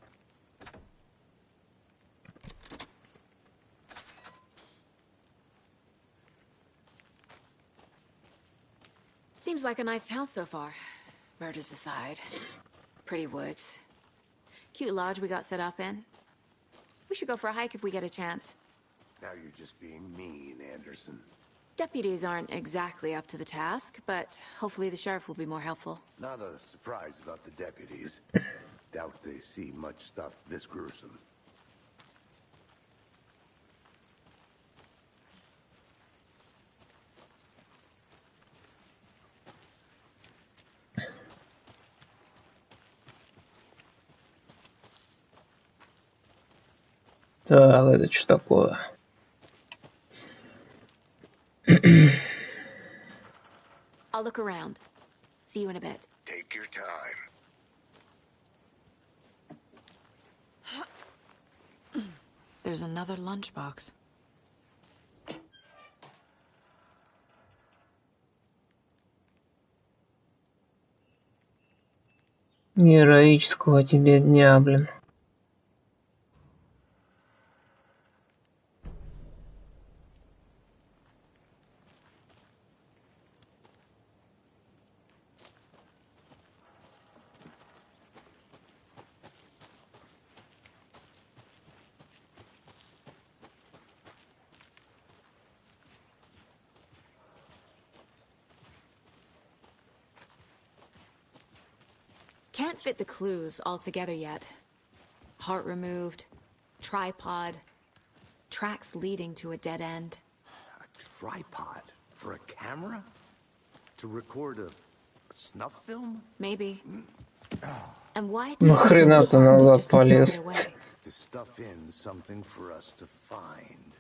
Seems like a nice town so far. Murders aside. Pretty woods. Cute lodge we got set up in. We should go for a hike if we get a chance. Now you're just being mean, Anderson. Deputies aren't exactly up to the task, but hopefully the sheriff will be more helpful. Not a surprise about the deputies. Doubt they see much stuff this gruesome. Так, это что такое? I'll look around. See you in a bit. Take your time. There's another lunchbox. Героического тебе дня, блин. Can't fit the clues all together yet. Heart removed, tripod, tracks leading to a dead end. A tripod? For a camera? To record a snuff film? Maybe. And why Нахрена ты назад полез? To stuff in something for us to find.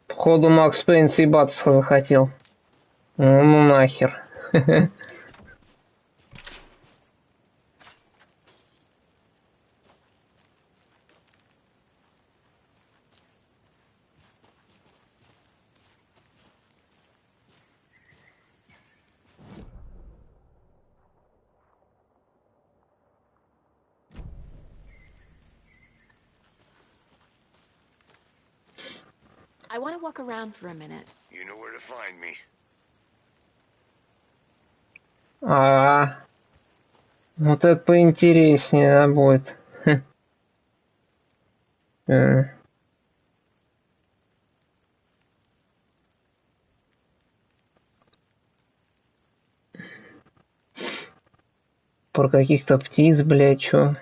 Походу Макс Пейн съебаться захотел. Ну нахер. I want to walk around for a minute. You know where to find me. Вот это поинтереснее, да, будет. Про каких-то птиц, блядь, чё?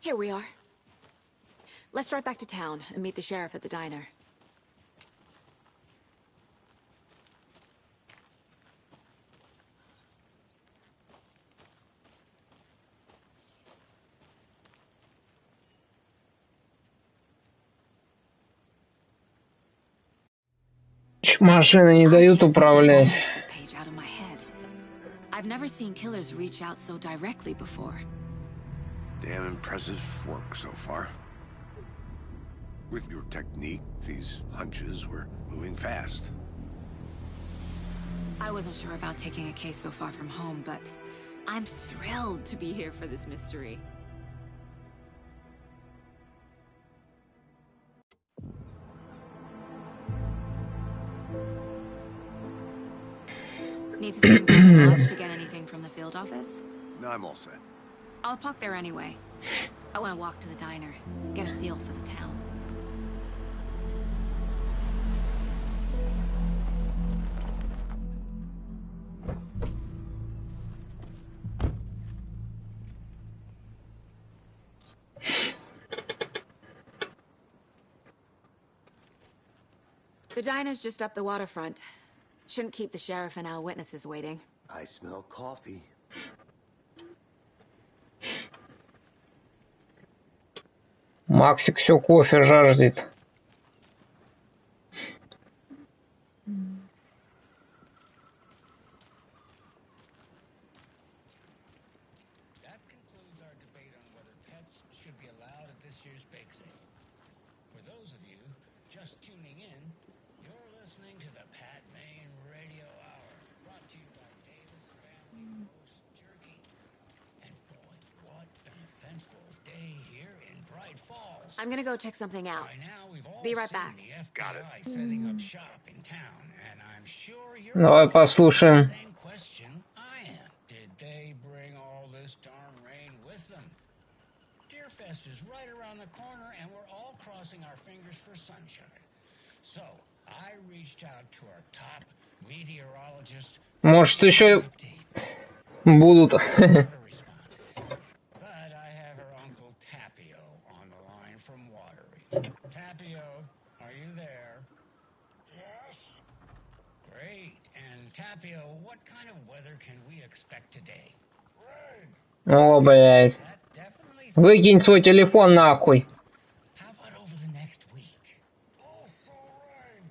Here we are. Let's drive back to town and meet the sheriff at the diner. Машины не дают управлять. I've never seen killers reach out so directly before. Damn impressive work so far. With your technique, these hunches were moving fast. I wasn't sure about taking a case so far from home, but I'm thrilled to be here for this mystery. Need to swing by the lodge to get anything from the field office? No, I'm all set. I'll park there anyway. I want to walk to the diner, get a feel for the town. The diner's just up the waterfront. Shouldn't keep the sheriff and our witnesses waiting. I smell coffee. Максик все кофе жаждет. That concludes our debate on whether pets should be allowed at this year's bake sale. For those of you just tuning in, you're listening to the Pat Main Radio Hour, brought to you by Davis Family Roast Jerky. And boy, what an eventful day here in Brighton. I'm gonna go check something out. By now, we've all Be right seen back. the FBI setting up shop in town, and I'm sure you're Давай послушаем. same question I am. Did they bring all this darn rain with them? Deerfest is right around the corner, and we're all crossing our fingers for sunshine. So, I reached out to our top meteorologist. Может, еще будут. But I have her uncle Tapio on the line from Watery. Tapio, are you there? Yes. Great. And Tapio, what kind of weather can we expect today? Rain. О, блядь. That definitely. Выкинь свой телефон нахуй. How about over the next week? Also rain.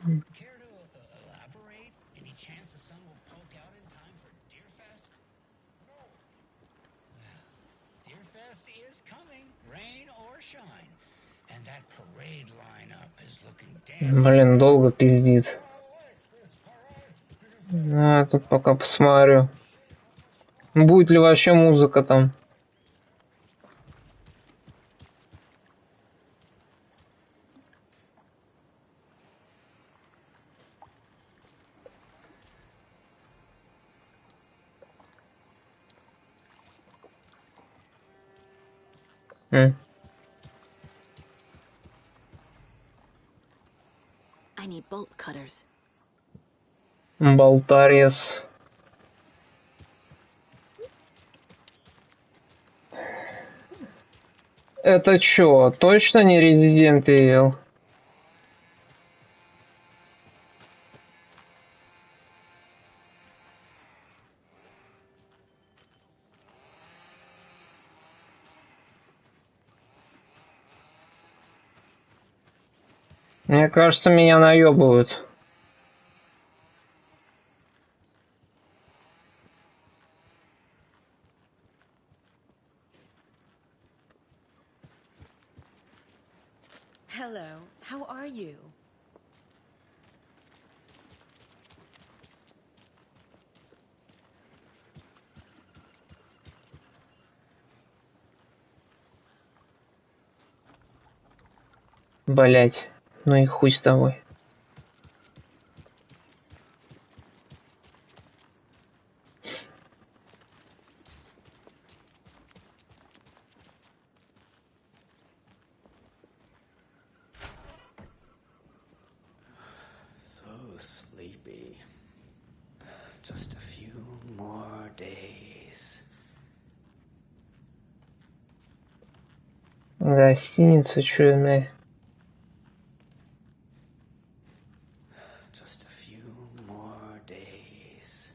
Right. Care to elaborate? Any chance the sun will poke out in time for Deerfest? No. Well, Deerfest is coming, rain or shine. And that parade lineup is looking damn. Блин, долго пиздит. А, тут пока посмотрю. Будет ли вообще музыка там? I need bolt cutters. Болторез. Это чё, точно не Resident Evil? Мне кажется, меня наебывают. Hello, how are you? Блять, ну и хуй с тобой. So sleepy. Just a few more days. Гостиница чудная. Just a few more days.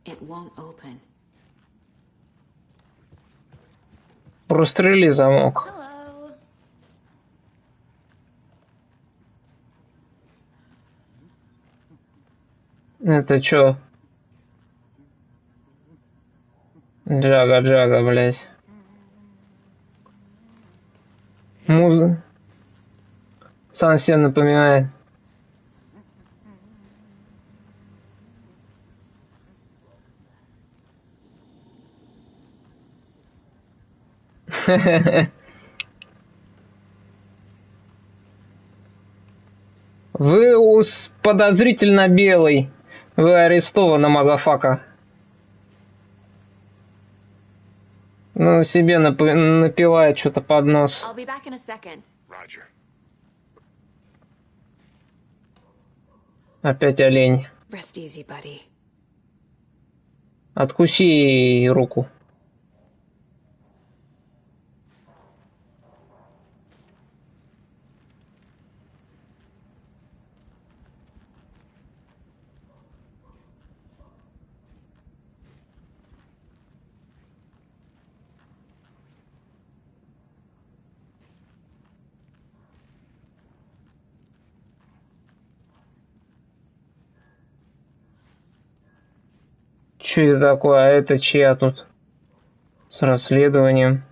It won't open. Прострели замок. Hello. Это чё? Джага, блядь. Музыка. Сам себе напоминает. Вы подозрительно белый. Вы арестованы, мазафака. Ну, себе напевает что-то под нос. I'll be back in a second. Roger. Опять олень. Rest easy, buddy. Откуси руку. Что это такое? А это чья тут? С расследованием.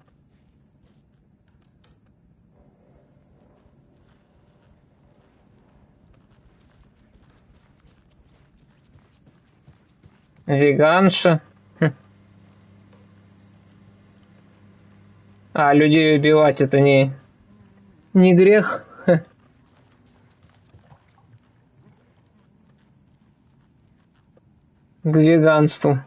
Веганша. А людей убивать это не грех. К веганству.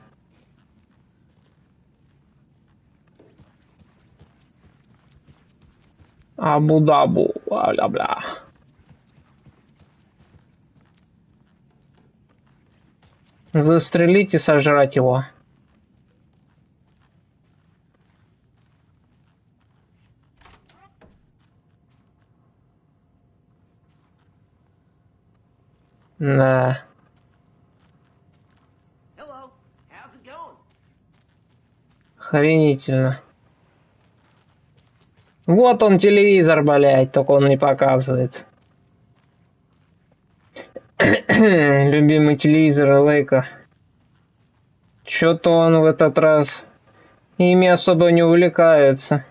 Абу-дабу, бля-бля. Застрелить и сожрать его. Да. Охренительно. Вот он телевизор, блядь, только он не показывает. Любимый телевизор Лейка. Чё-то он в этот раз ими особо не увлекается.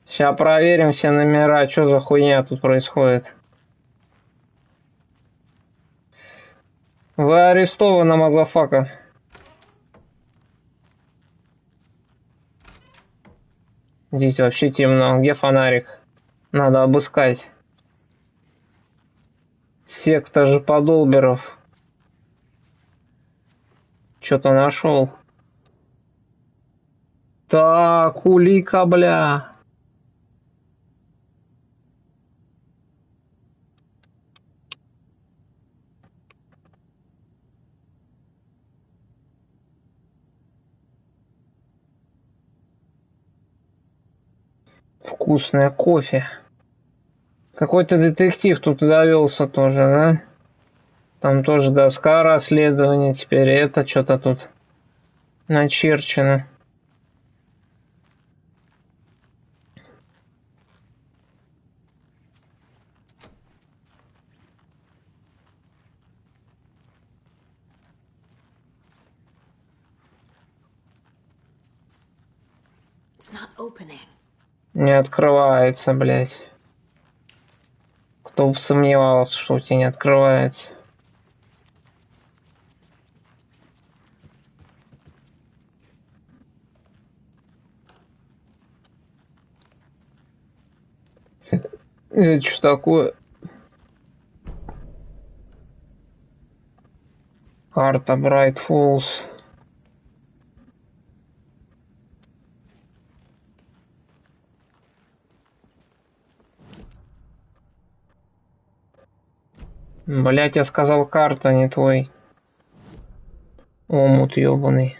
Сейчас проверим все номера, что за хуйня тут происходит. Вы арестованы, мазафака. Здесь вообще темно. Где фонарик? Надо обыскать. Секта же подолберов. Что-то нашел. Так, улика, бля. Вкусное кофе. Какой-то детектив тут завелся тоже, да? Там тоже доска расследования. Теперь это что-то тут начерчено. Не открывается, блядь. Кто бы сомневался, что у тебя не открывается. Это что такое? Карта Брайт Фоллс. Блять, я сказал, карта, не твой. Омут ёбаный.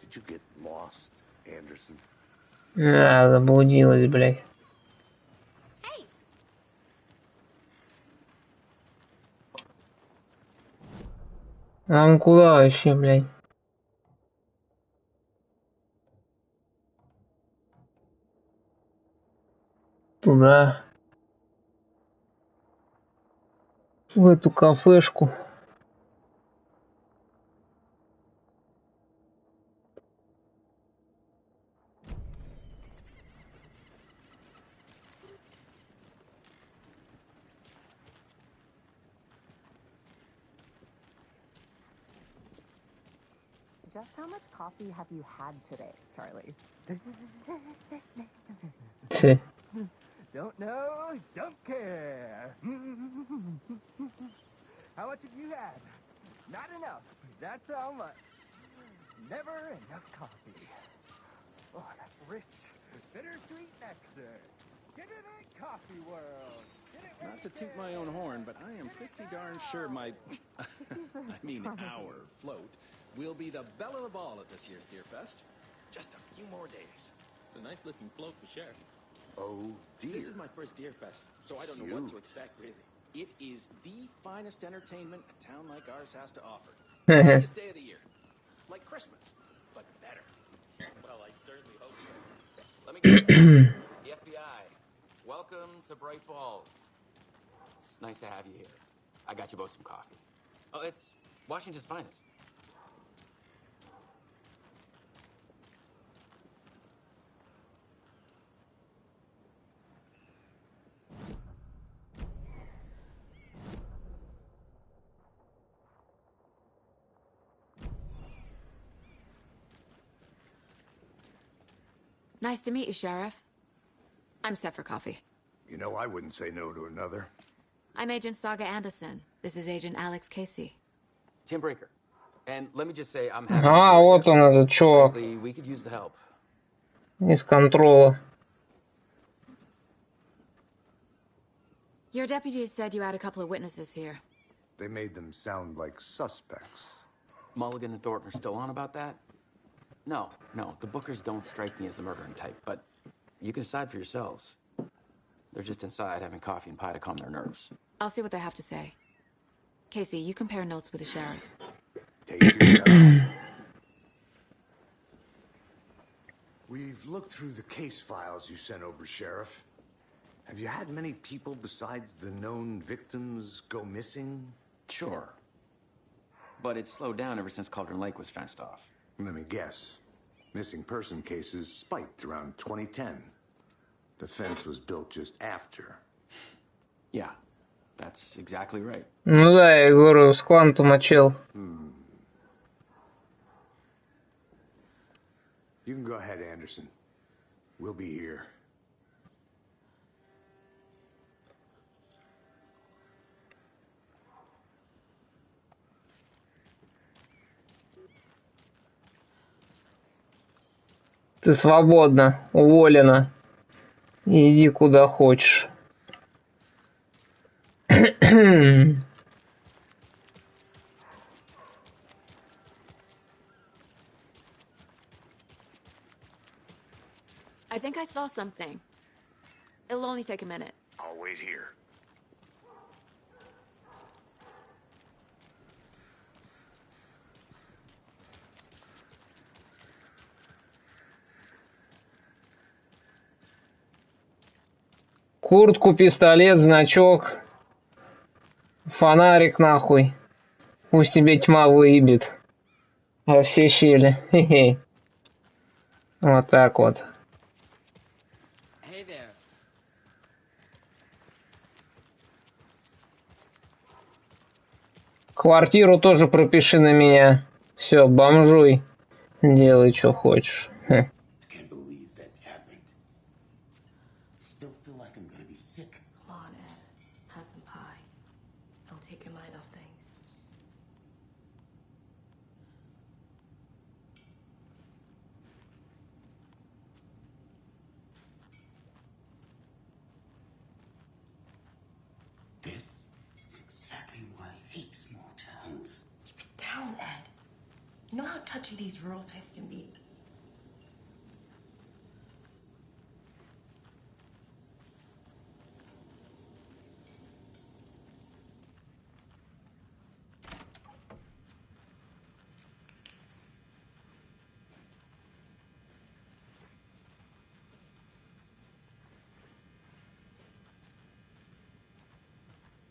Did you get lost, Anderson? А, заблудилась, блядь. А куда вообще, блядь? Туда. В эту кафешку. Just how much coffee have you had today, Charlie? Don't know, don't care. How much have you had? Not enough. That's how much. Never enough coffee. Oh, that's rich, bittersweet nectar. Get in it, coffee world. Not to toot my own horn, but I am pretty darn sure my, I mean our float, will be the belle of the ball at this year's Deer Fest. Just a few more days. It's a nice looking float for sheriff. Oh, dear. This is my first Deer Fest, so I don't know what to expect, really. It is the finest entertainment a town like ours has to offer. Biggest day of the year. Like Christmas, but better. Well, I certainly hope so. Let me guess. The FBI. Welcome to Bright Falls. It's nice to have you here. I got you both some coffee. Oh, it's Washington's finest. Nice to meet you, Sheriff. I'm set for coffee. You know, I wouldn't say no to another. I'm Agent Saga Anderson. This is Agent Alex Casey. Tim Breaker. And let me just say, I'm happy А, вот он, этот чувак we could use the help. из контрола. Your deputies said you had a couple of witnesses here. They made them sound like suspects. Mulligan and Thornton are still on about that? No, the Bookers don't strike me as the murdering type, but you can decide for yourselves. They're just inside having coffee and pie to calm their nerves. I'll see what they have to say. Casey, you compare notes with the sheriff. Take your time. We've looked through the case files you sent over, Sheriff. Have you had many people besides the known victims go missing? Sure. But it's slowed down ever since Cauldron Lake was fenced off. Let me guess. Missing person cases spiked around 2010. The fence was built just after. Yeah, that's exactly right. Ну да, я говорю, с Квантума чел. You can go ahead, Anderson. We'll be here. Ты свободна, уволена. Иди куда хочешь. I think I saw something. It'll only take a minute. I'll wait here. Куртку, пистолет, значок. Фонарик нахуй. Пусть тебе тьма выебет. Во все щели. Хе-хе. Вот так вот. Hey there. Квартиру тоже пропиши на меня. Все, бомжуй. Делай, что хочешь. Хе. Can't believe that happened. Still feel like I'm gonna be sick. Come on, Ed. Have some pie. It'll take your mind off things. This is exactly why I hate small towns. Keep it down, Ed. You know how touchy these rural types can be.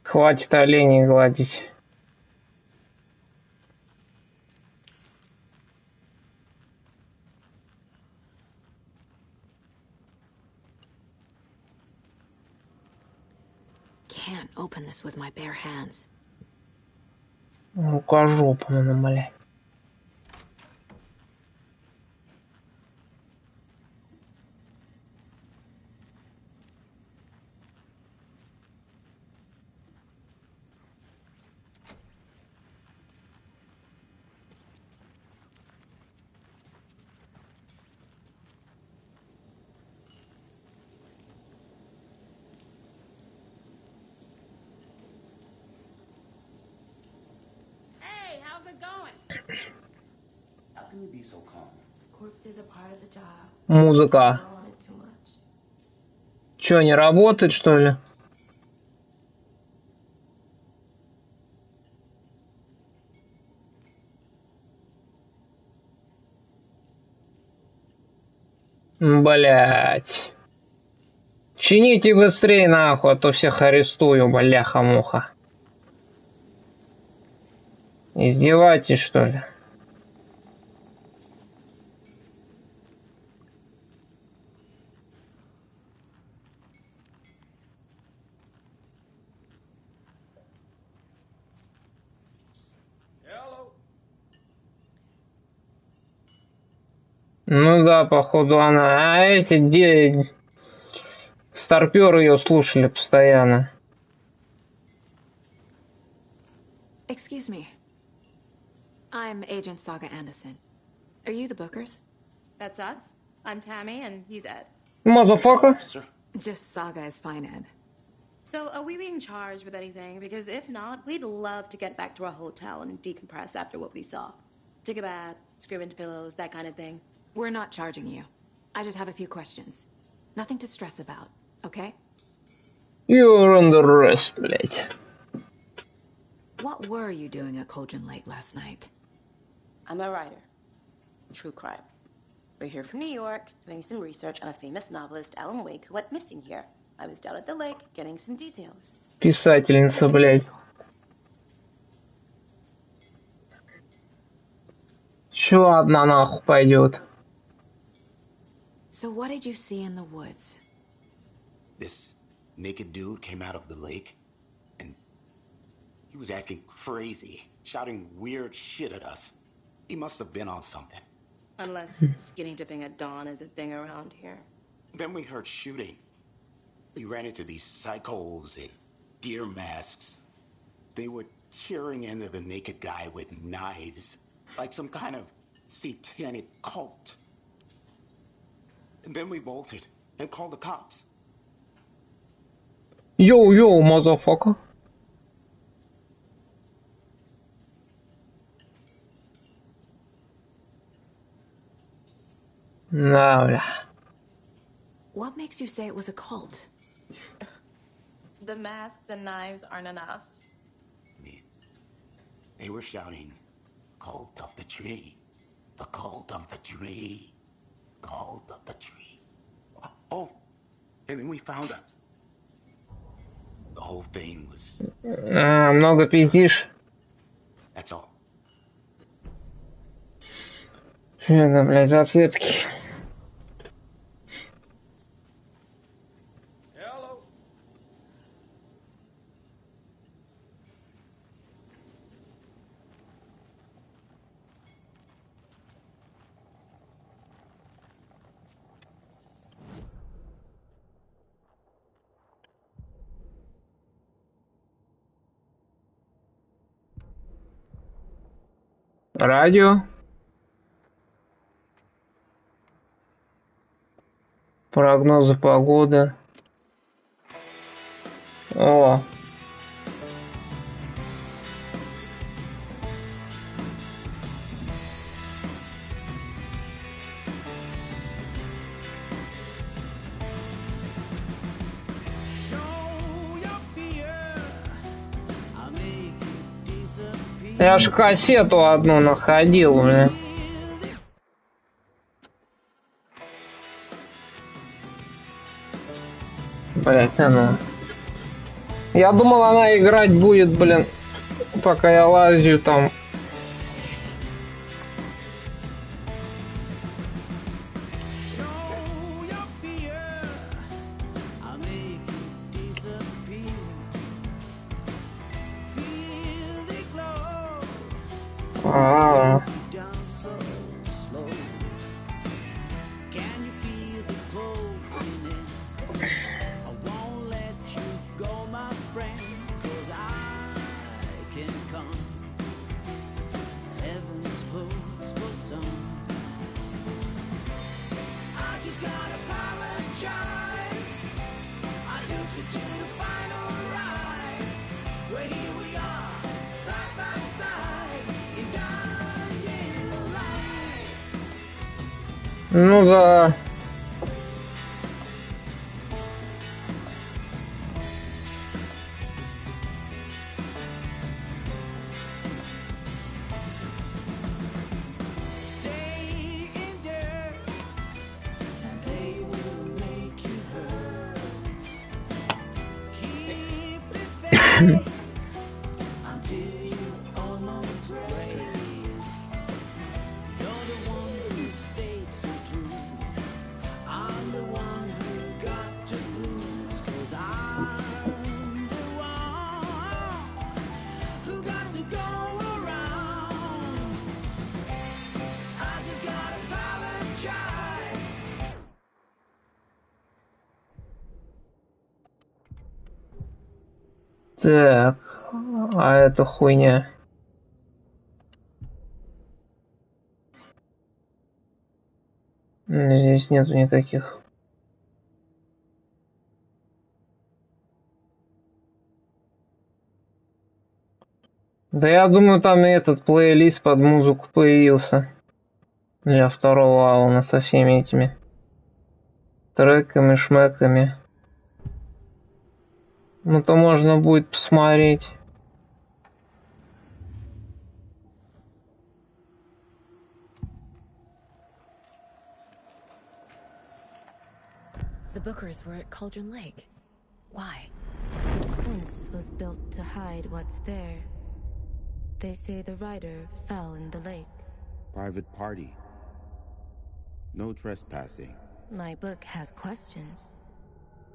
Хватит оленей гладить. Can't open this with my bare hands. Рукожопом она, блядь. Hey, how's it going? How can you be so calm? Музыка. Чё, не работает, что ли? Блять. Чините быстрее, нахуй, а то всех арестую, бляха-муха. Издеваетесь, что ли? Ну да, походу она. А эти где старпёры ее слушали постоянно. Excuse me. I'm Agent Saga Anderson. Are you the Bookers? That's us. I'm Tammy, and he's Ed. Motherfucker. Just Saga is fine, Ed. So, are we being charged with anything? Because if not, we'd love to get back to our hotel and decompress after what we saw. Take a bath, scream into pillows, that kind of thing. We're not charging you. I just have a few questions. Nothing to stress about, okay? You're under arrest, блять. What were you doing at Cauldron Lake last night? I'm a writer. True crime. We're here from New York, doing some research on a famous novelist, Alan Wake, who went missing here. I was down at the lake, getting some details. Писательница, блять. Чё одна нахуй пойдет? So what did you see in the woods? This naked dude came out of the lake, and he was acting crazy, shouting weird shit at us. He must have been on something. Unless skinny dipping at dawn is a thing around here. Then we heard shooting. We ran into these psychos in deer masks. They were tearing into the naked guy with knives, like some kind of satanic cult. And then we bolted and called the cops. Yo, yo, motherfucker. Да, бля. What makes you say it was a cult? The masks and knives aren't enough. They were shouting, "Cult of the tree, the cult of the tree, cult of the tree." Oh, and then we found it. The whole thing was... Много пиздишь. That's all. Что это, блядь, зацепки? Радио. Прогнозы погоды. О. Я ж кассету одну находил, бля. Блять, ну. Я думал, она играть будет, блин, пока я лазю там. А-а-а. Ну да. Так, а это хуйня. Здесь нету никаких. Да я думаю, там и этот плейлист под музыку появился. Для второго Алана со всеми этими треками, шмеками. Ну то можно будет посмотреть. The Bookers were at Cauldron Lake. Why? The fence was built to hide what's there. They say the rider fell in the lake. Private party. No trespassing. My book has questions.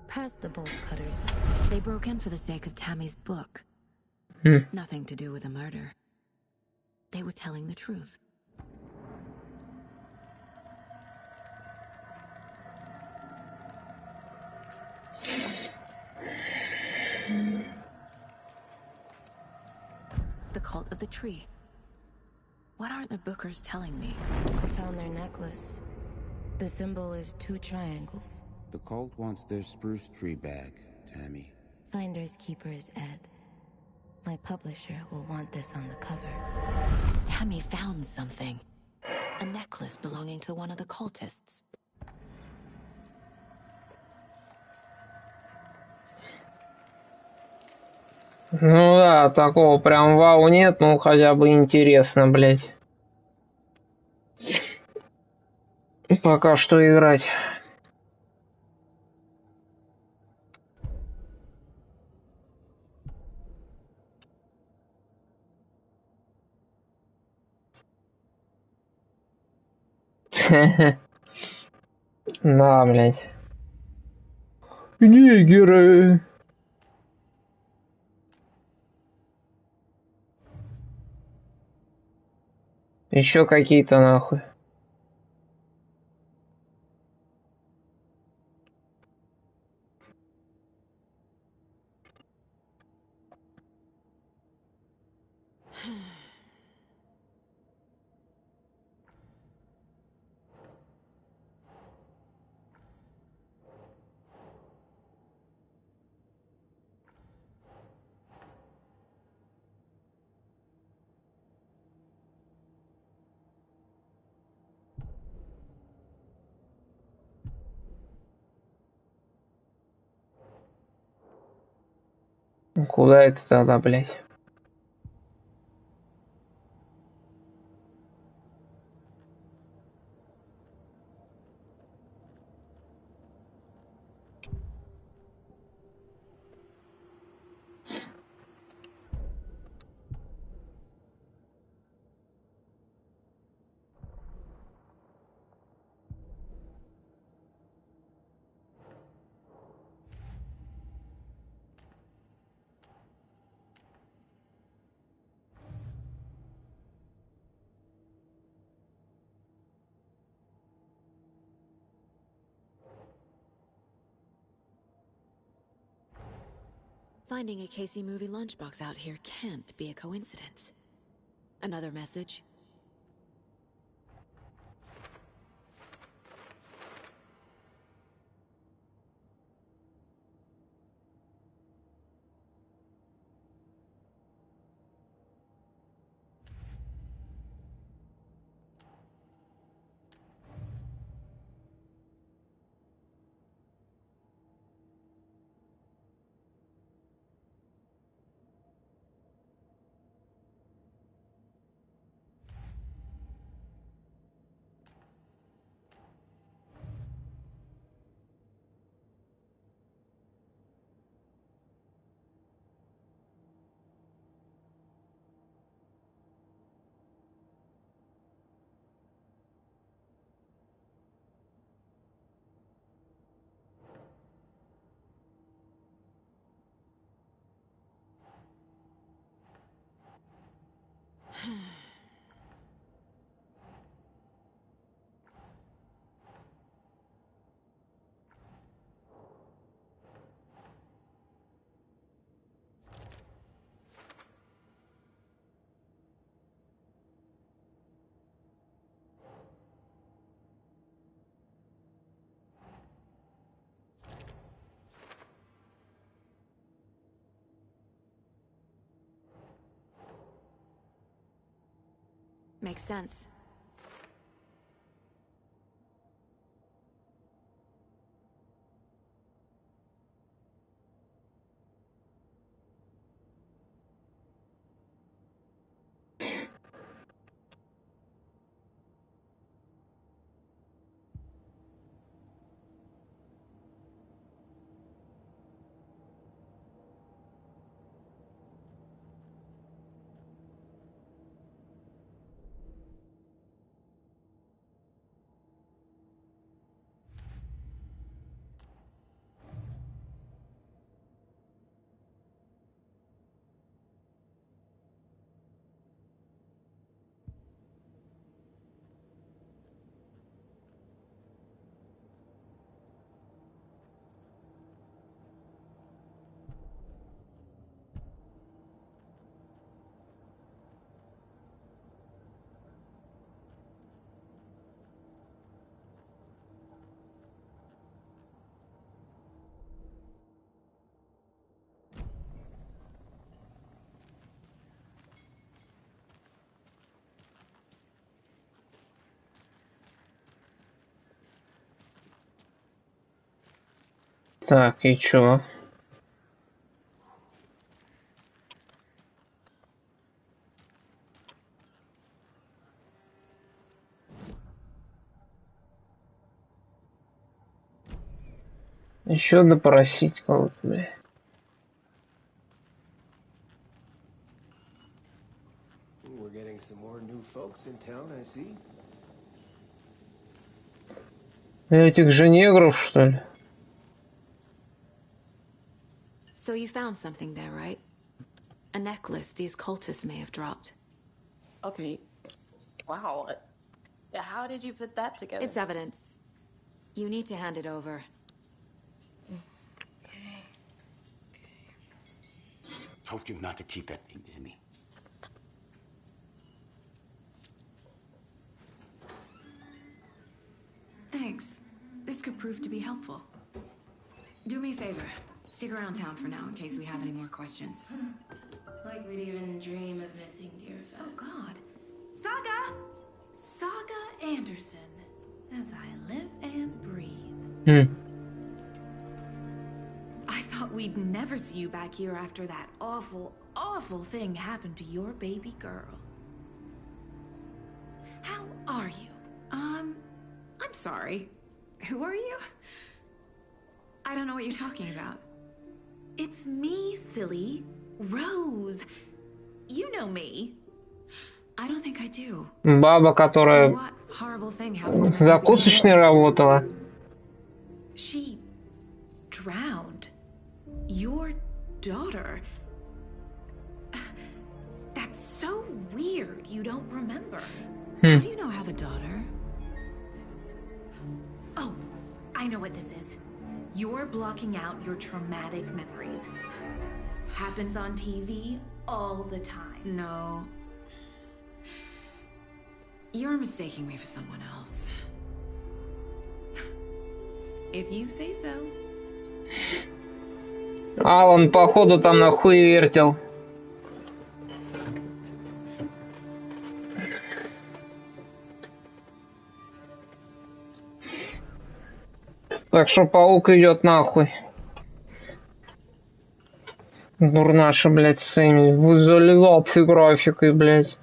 Past the bolt cutters. They broke in for the sake of Tammy's book. Nothing to do with a murder. They were telling the truth. The cult of the tree. What are the Bookers telling me? I found their necklace. The symbol is 2 triangles. The cult wants their spruce tree back, Tammy. Finders keepers, Ed. My publisher will want this on the cover. Tammy found something. A necklace belonging to one of the cultists. Ну да, такого прям вау нет, ну хотя бы интересно, блять. Пока что играть. Да, блять. Нигеры. Еще какие-то нахуй. Куда это тогда, блять? Finding a Casey movie lunchbox out here can't be a coincidence. Another message? Makes sense. Так, и чё? Еще допросить кого-то, бля. We're getting some more new folks in town, I see. Этих же негров, что ли? So you found something there, right? A necklace these cultists may have dropped. Okay. Wow. How did you put that together? It's evidence. You need to hand it over. Told you not to keep that thing, Timmy. Thanks. This could prove to be helpful. Do me a favor. Stick around town for now in case we have any more questions. Like we'd even dream of missing Deerfest. Oh, God. Saga! Saga Anderson. As I live and breathe. I thought we'd never see you back here after that awful, awful thing happened to your baby girl. How are you? I'm sorry. Who are you? I don't know what you're talking about. It's me, silly. Rose. You know me. I don't think I do. Баба, которая What horrible thing happened to в закусочной работала. She drowned. Your daughter. That's so weird you don't remember. How do you know I have a daughter? Oh, I know what this is. You're blocking out your traumatic memories. Happens on TV all the time. No. You're mistaking me for someone else. If you say so. Алан, походу, там нахуй вертел. Так что паук идет нахуй. Дурнаша, блядь, с своими визуализацией графикой, блядь.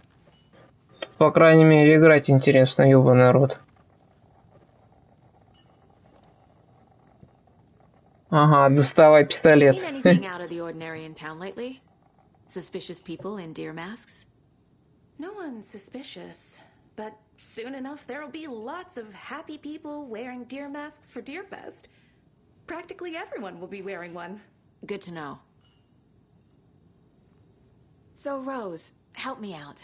По крайней мере, играть интересно, ёбаный народ. Ага, доставай пистолет. Seen anything out of the ordinary in town lately? Suspicious people in deer masks? No one's suspicious. But soon enough, there'll be lots of happy people wearing deer masks for Deerfest. Practically everyone will be wearing one. Good to know. So, Rose, help me out.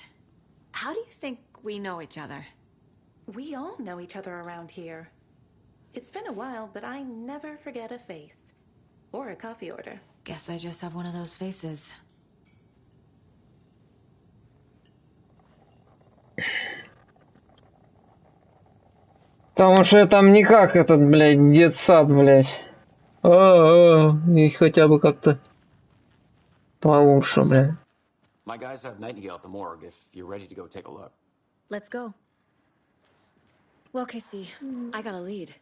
How do you think we know each other? We all know each other around here. It's been a while, but I never forget a face. Or a coffee order. Guess I just have one of those faces. Потому что я там не как этот, блядь, детсад, блядь. И хотя бы как-то получше, блядь. My guys have Nightingale at the morgue if you're ready to go take a look. Let's go. Well, Casey, I got a lead.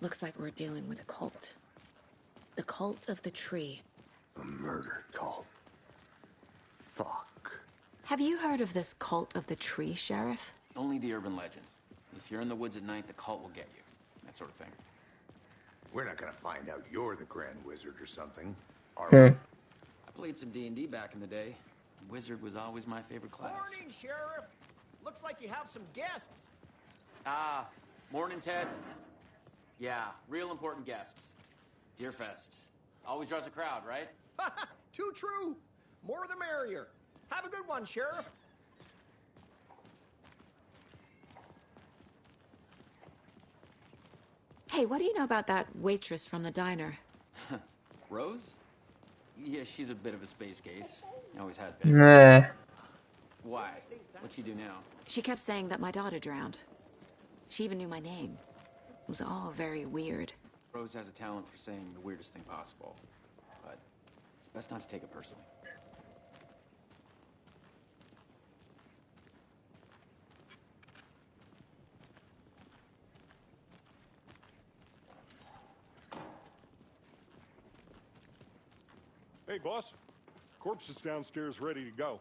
Looks like we're dealing with a cult. The cult of the tree. A murder cult. Fuck. Have you heard of this cult of the tree, Sheriff? Only the urban legend. If you're in the woods at night, the cult will get you. That sort of thing. We're not gonna find out you're the Grand Wizard or something, are we? I played some D&D back in the day. Wizard was always my favorite class. Morning, Sheriff. Looks like you have some guests. Ah, morning, Ted. Yeah, real important guests. Deerfest. Always draws a crowd, right? Too true. More the merrier. Have a good one, Sheriff. Hey, what do you know about that waitress from the diner? Rose? Yeah, she's a bit of a space case. Always has been. Nah. Why? What'd she do now? She kept saying that my daughter drowned. She even knew my name. It was all very weird. Rose has a talent for saying the weirdest thing possible. But it's best not to take it personally. Hey, boss. Corpse is downstairs ready to go.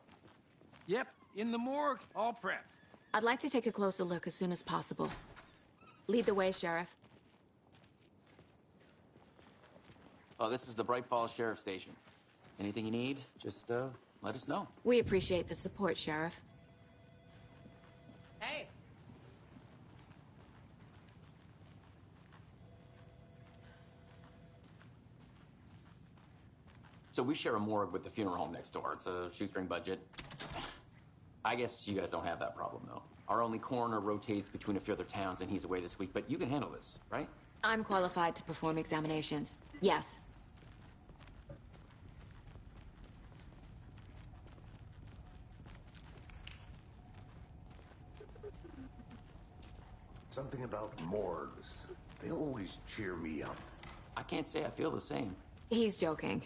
Yep, in the morgue, all prepped. I'd like to take a closer look as soon as possible. Lead the way, Sheriff. Oh, this is the Bright Falls Sheriff Station. Anything you need, just let us know. We appreciate the support, Sheriff. Hey. So we share a morgue with the funeral home next door. It's a shoestring budget. I guess you guys don't have that problem, though. Our only coroner rotates between a few other towns, and he's away this week, but you can handle this, right? I'm qualified to perform examinations. Yes. Something about morgues. They always cheer me up. I can't say I feel the same. He's joking.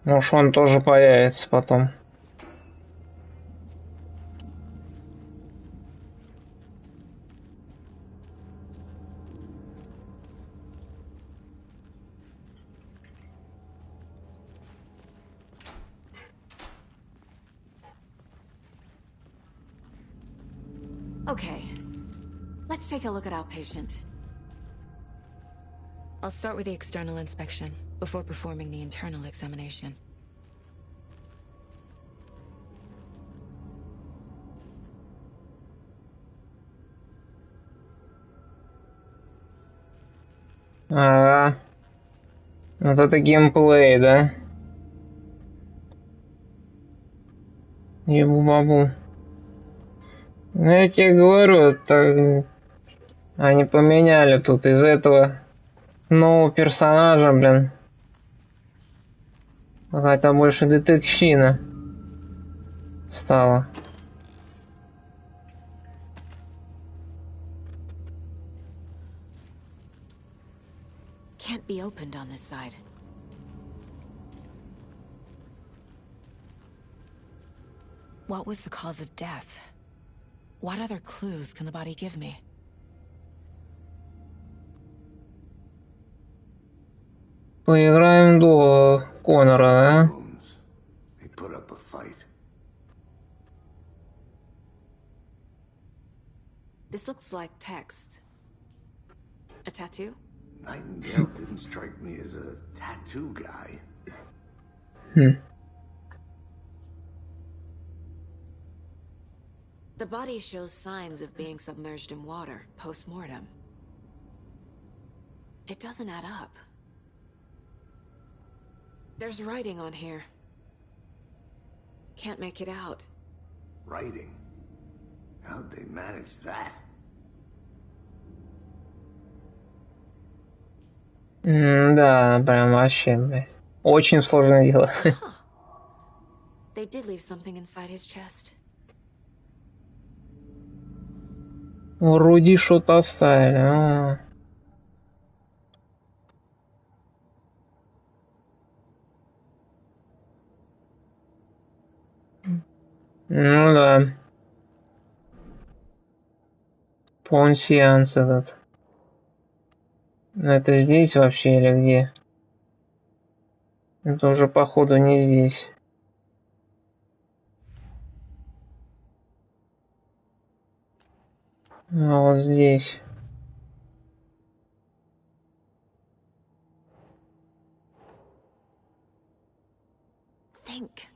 Может, он тоже появится потом. Okay. Let's take a look at our patient. I'll start with the external inspection before performing the internal examination. Ага. Вот это геймплей, да? Ебу-бабу. Ну, я тебе говорю, так... Они поменяли тут из этого нового персонажа, блин. Какая-то больше детективщина стала. Can't be opened on this side. What was the cause of death? What other clues can the body give me? Поиграем до Конора, да? They put up a fight. This looks like text. A tattoo? Nightingale didn't strike me as a tattoo guy. The body shows signs of being submerged in water, post-mortem. It doesn't add up. There's writing on here. Can't make it out. Writing? How'd they manage that? Да, прям вообще, блядь. Очень сложное дело. They did leave something inside his chest. Вроде что-то оставили. А. Ну да. Полный сеанс этот. Это здесь вообще или где? Это уже походу не здесь. А вот здесь. Think.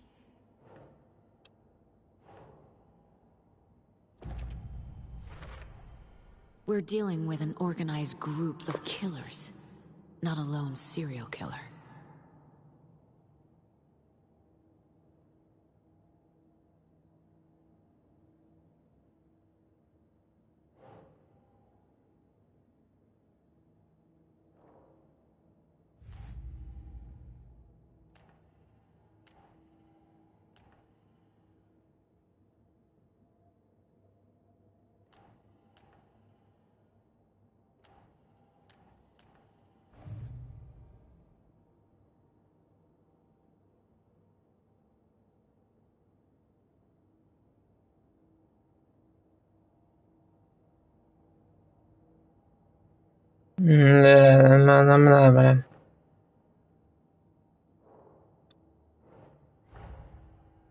We're dealing with an organized group of killers, not a lone serial killer. Да,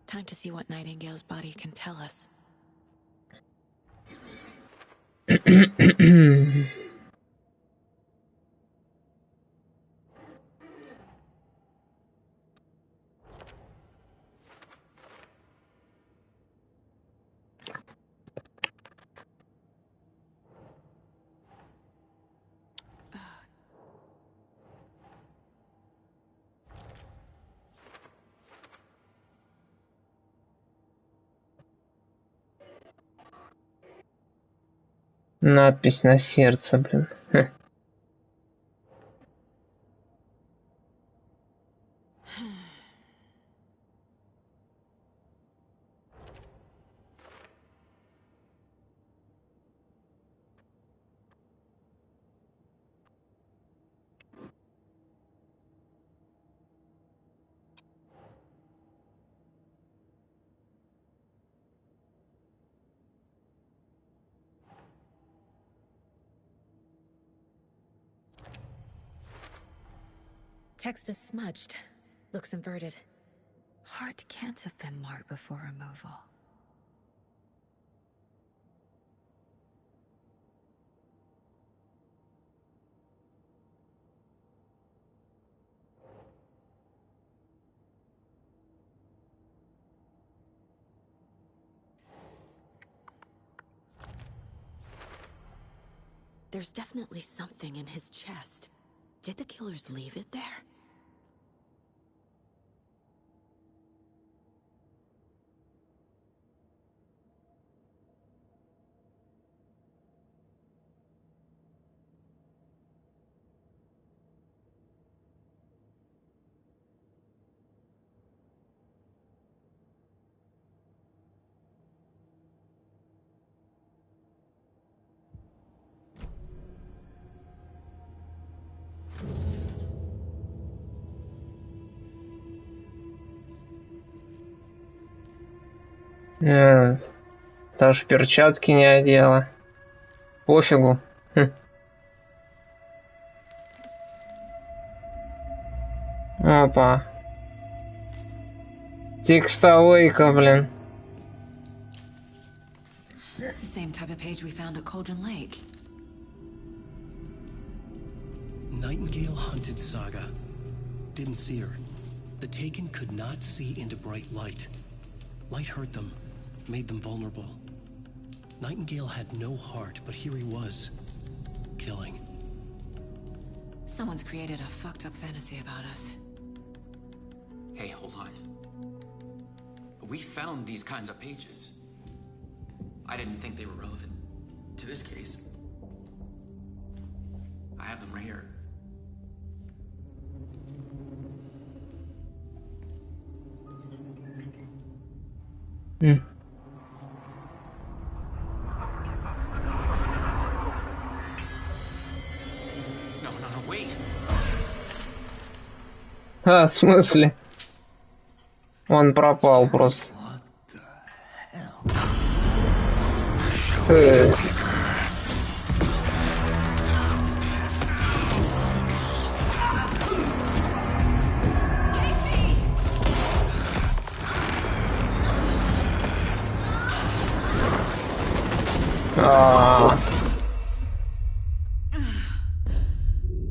Time to see what Nightingale's body can tell us. Надпись на сердце, блин. Text is smudged. Looks inverted. Heart can't have been marked before removal. There's definitely something in his chest. Did the killers leave it there? Даже перчатки не одела. Пофигу. Опа. Текстовойка, блин. It's the same type of page we found at Cauldron Lake. Nightingale hunted Saga. Didn't see her. The Taken could not see into bright light. Light hurt them, made them vulnerable. Nightingale had no heart, but here he was, killing. Someone's created a fucked up fantasy about us. Hey, hold on. We found these kinds of pages. I didn't think they were relevant to this case. I have them right here. А, в смысле? Он пропал просто.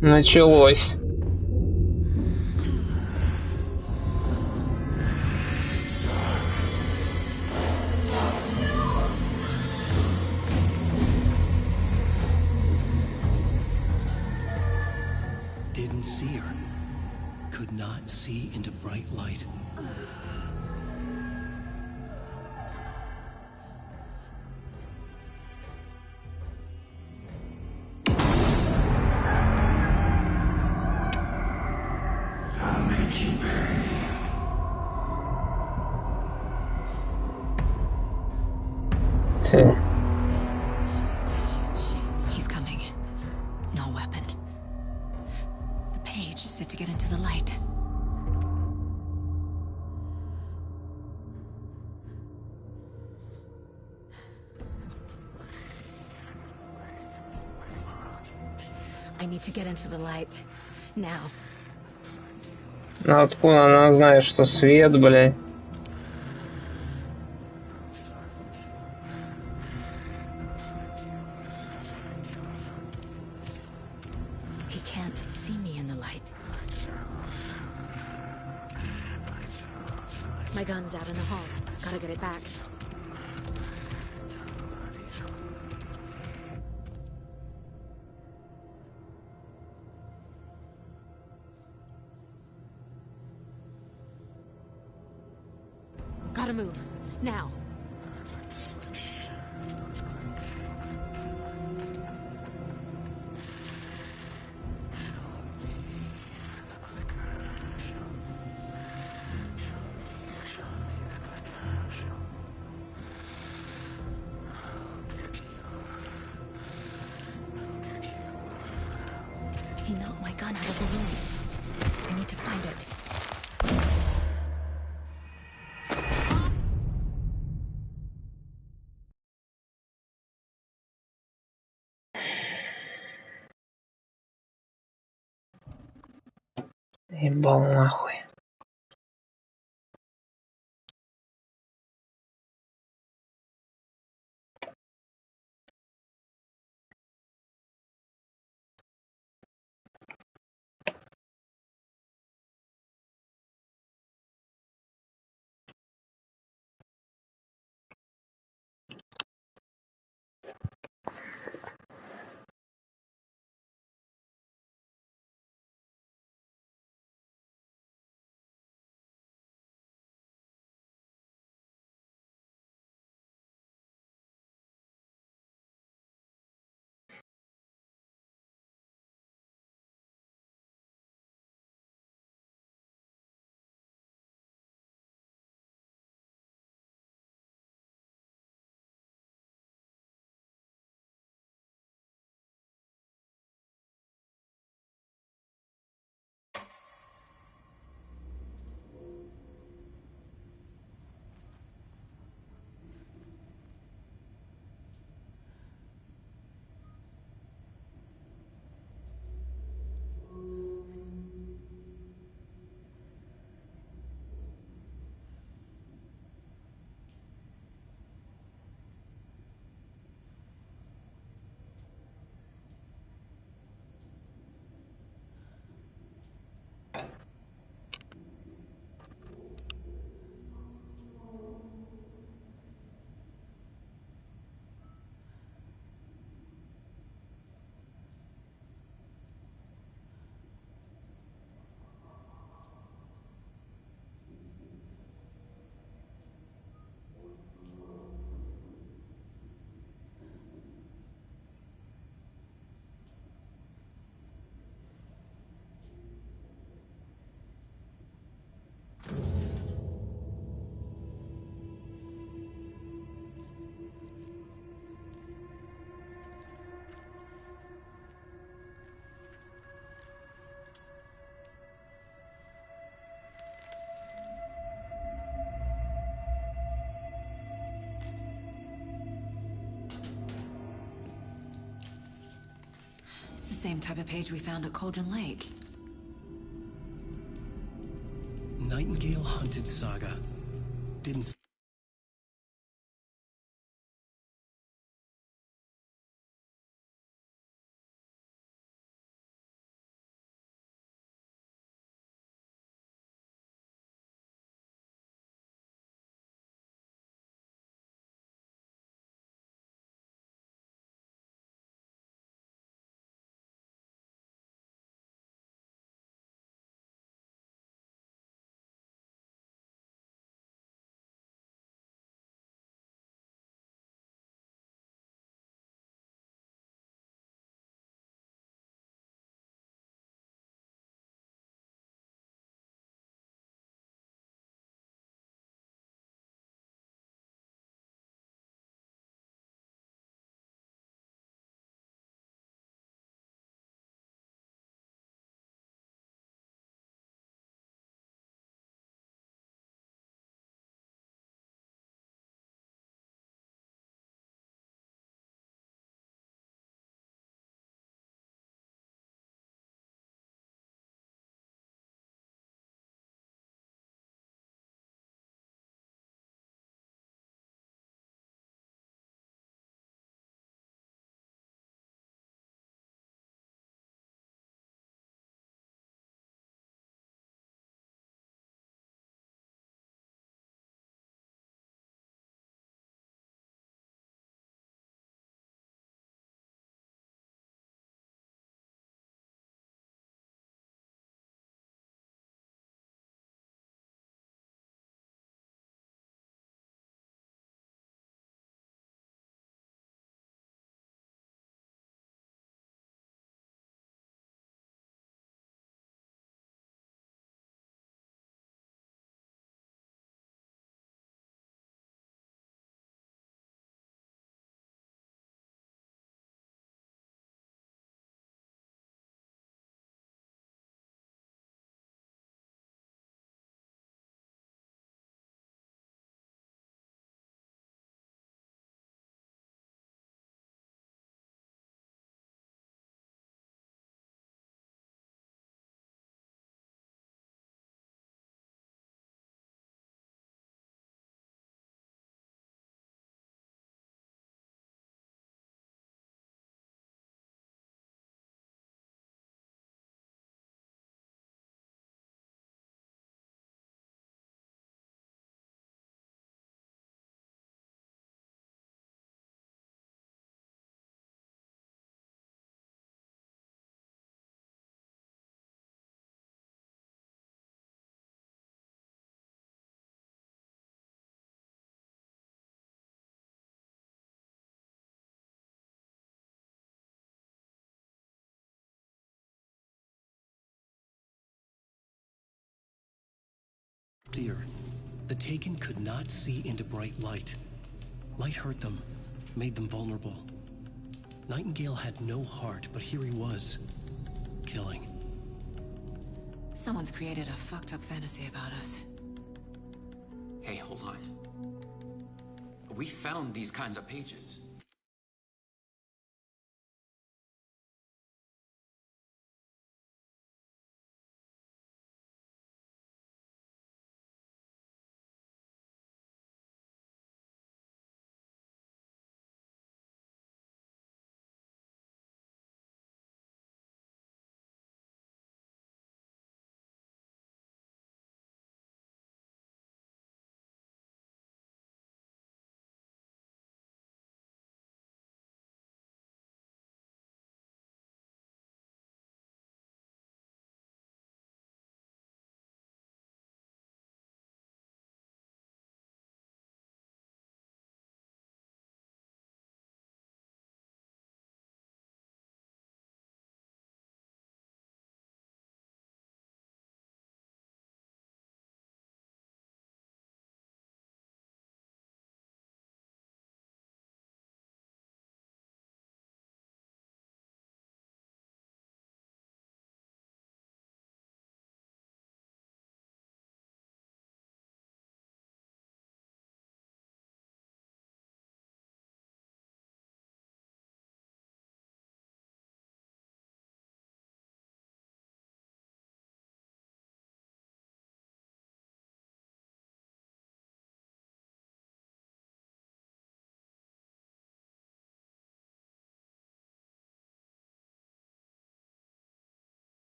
Началось. Didn't see her. Could not see into bright light. I'll make you pay. He's coming. No weapon. The page said to get into the light. I need to get into the light. Now. Ну откуда она знает, что свет, блядь? He can't see me in the light. My gun's out in the hall. Gotta get it back. Gotta move. Now. He knocked my gun out of the room. I need to find it. Ебал нахуй. the same type of page we found at Cauldron Lake. Nightingale Hunted Saga. Didn't... Dear, the Taken could not see into bright light. Light hurt them, made them vulnerable. Nightingale had no heart, but here he was, killing. Someone's created a fucked up fantasy about us. Hey, hold on. We found these kinds of pages.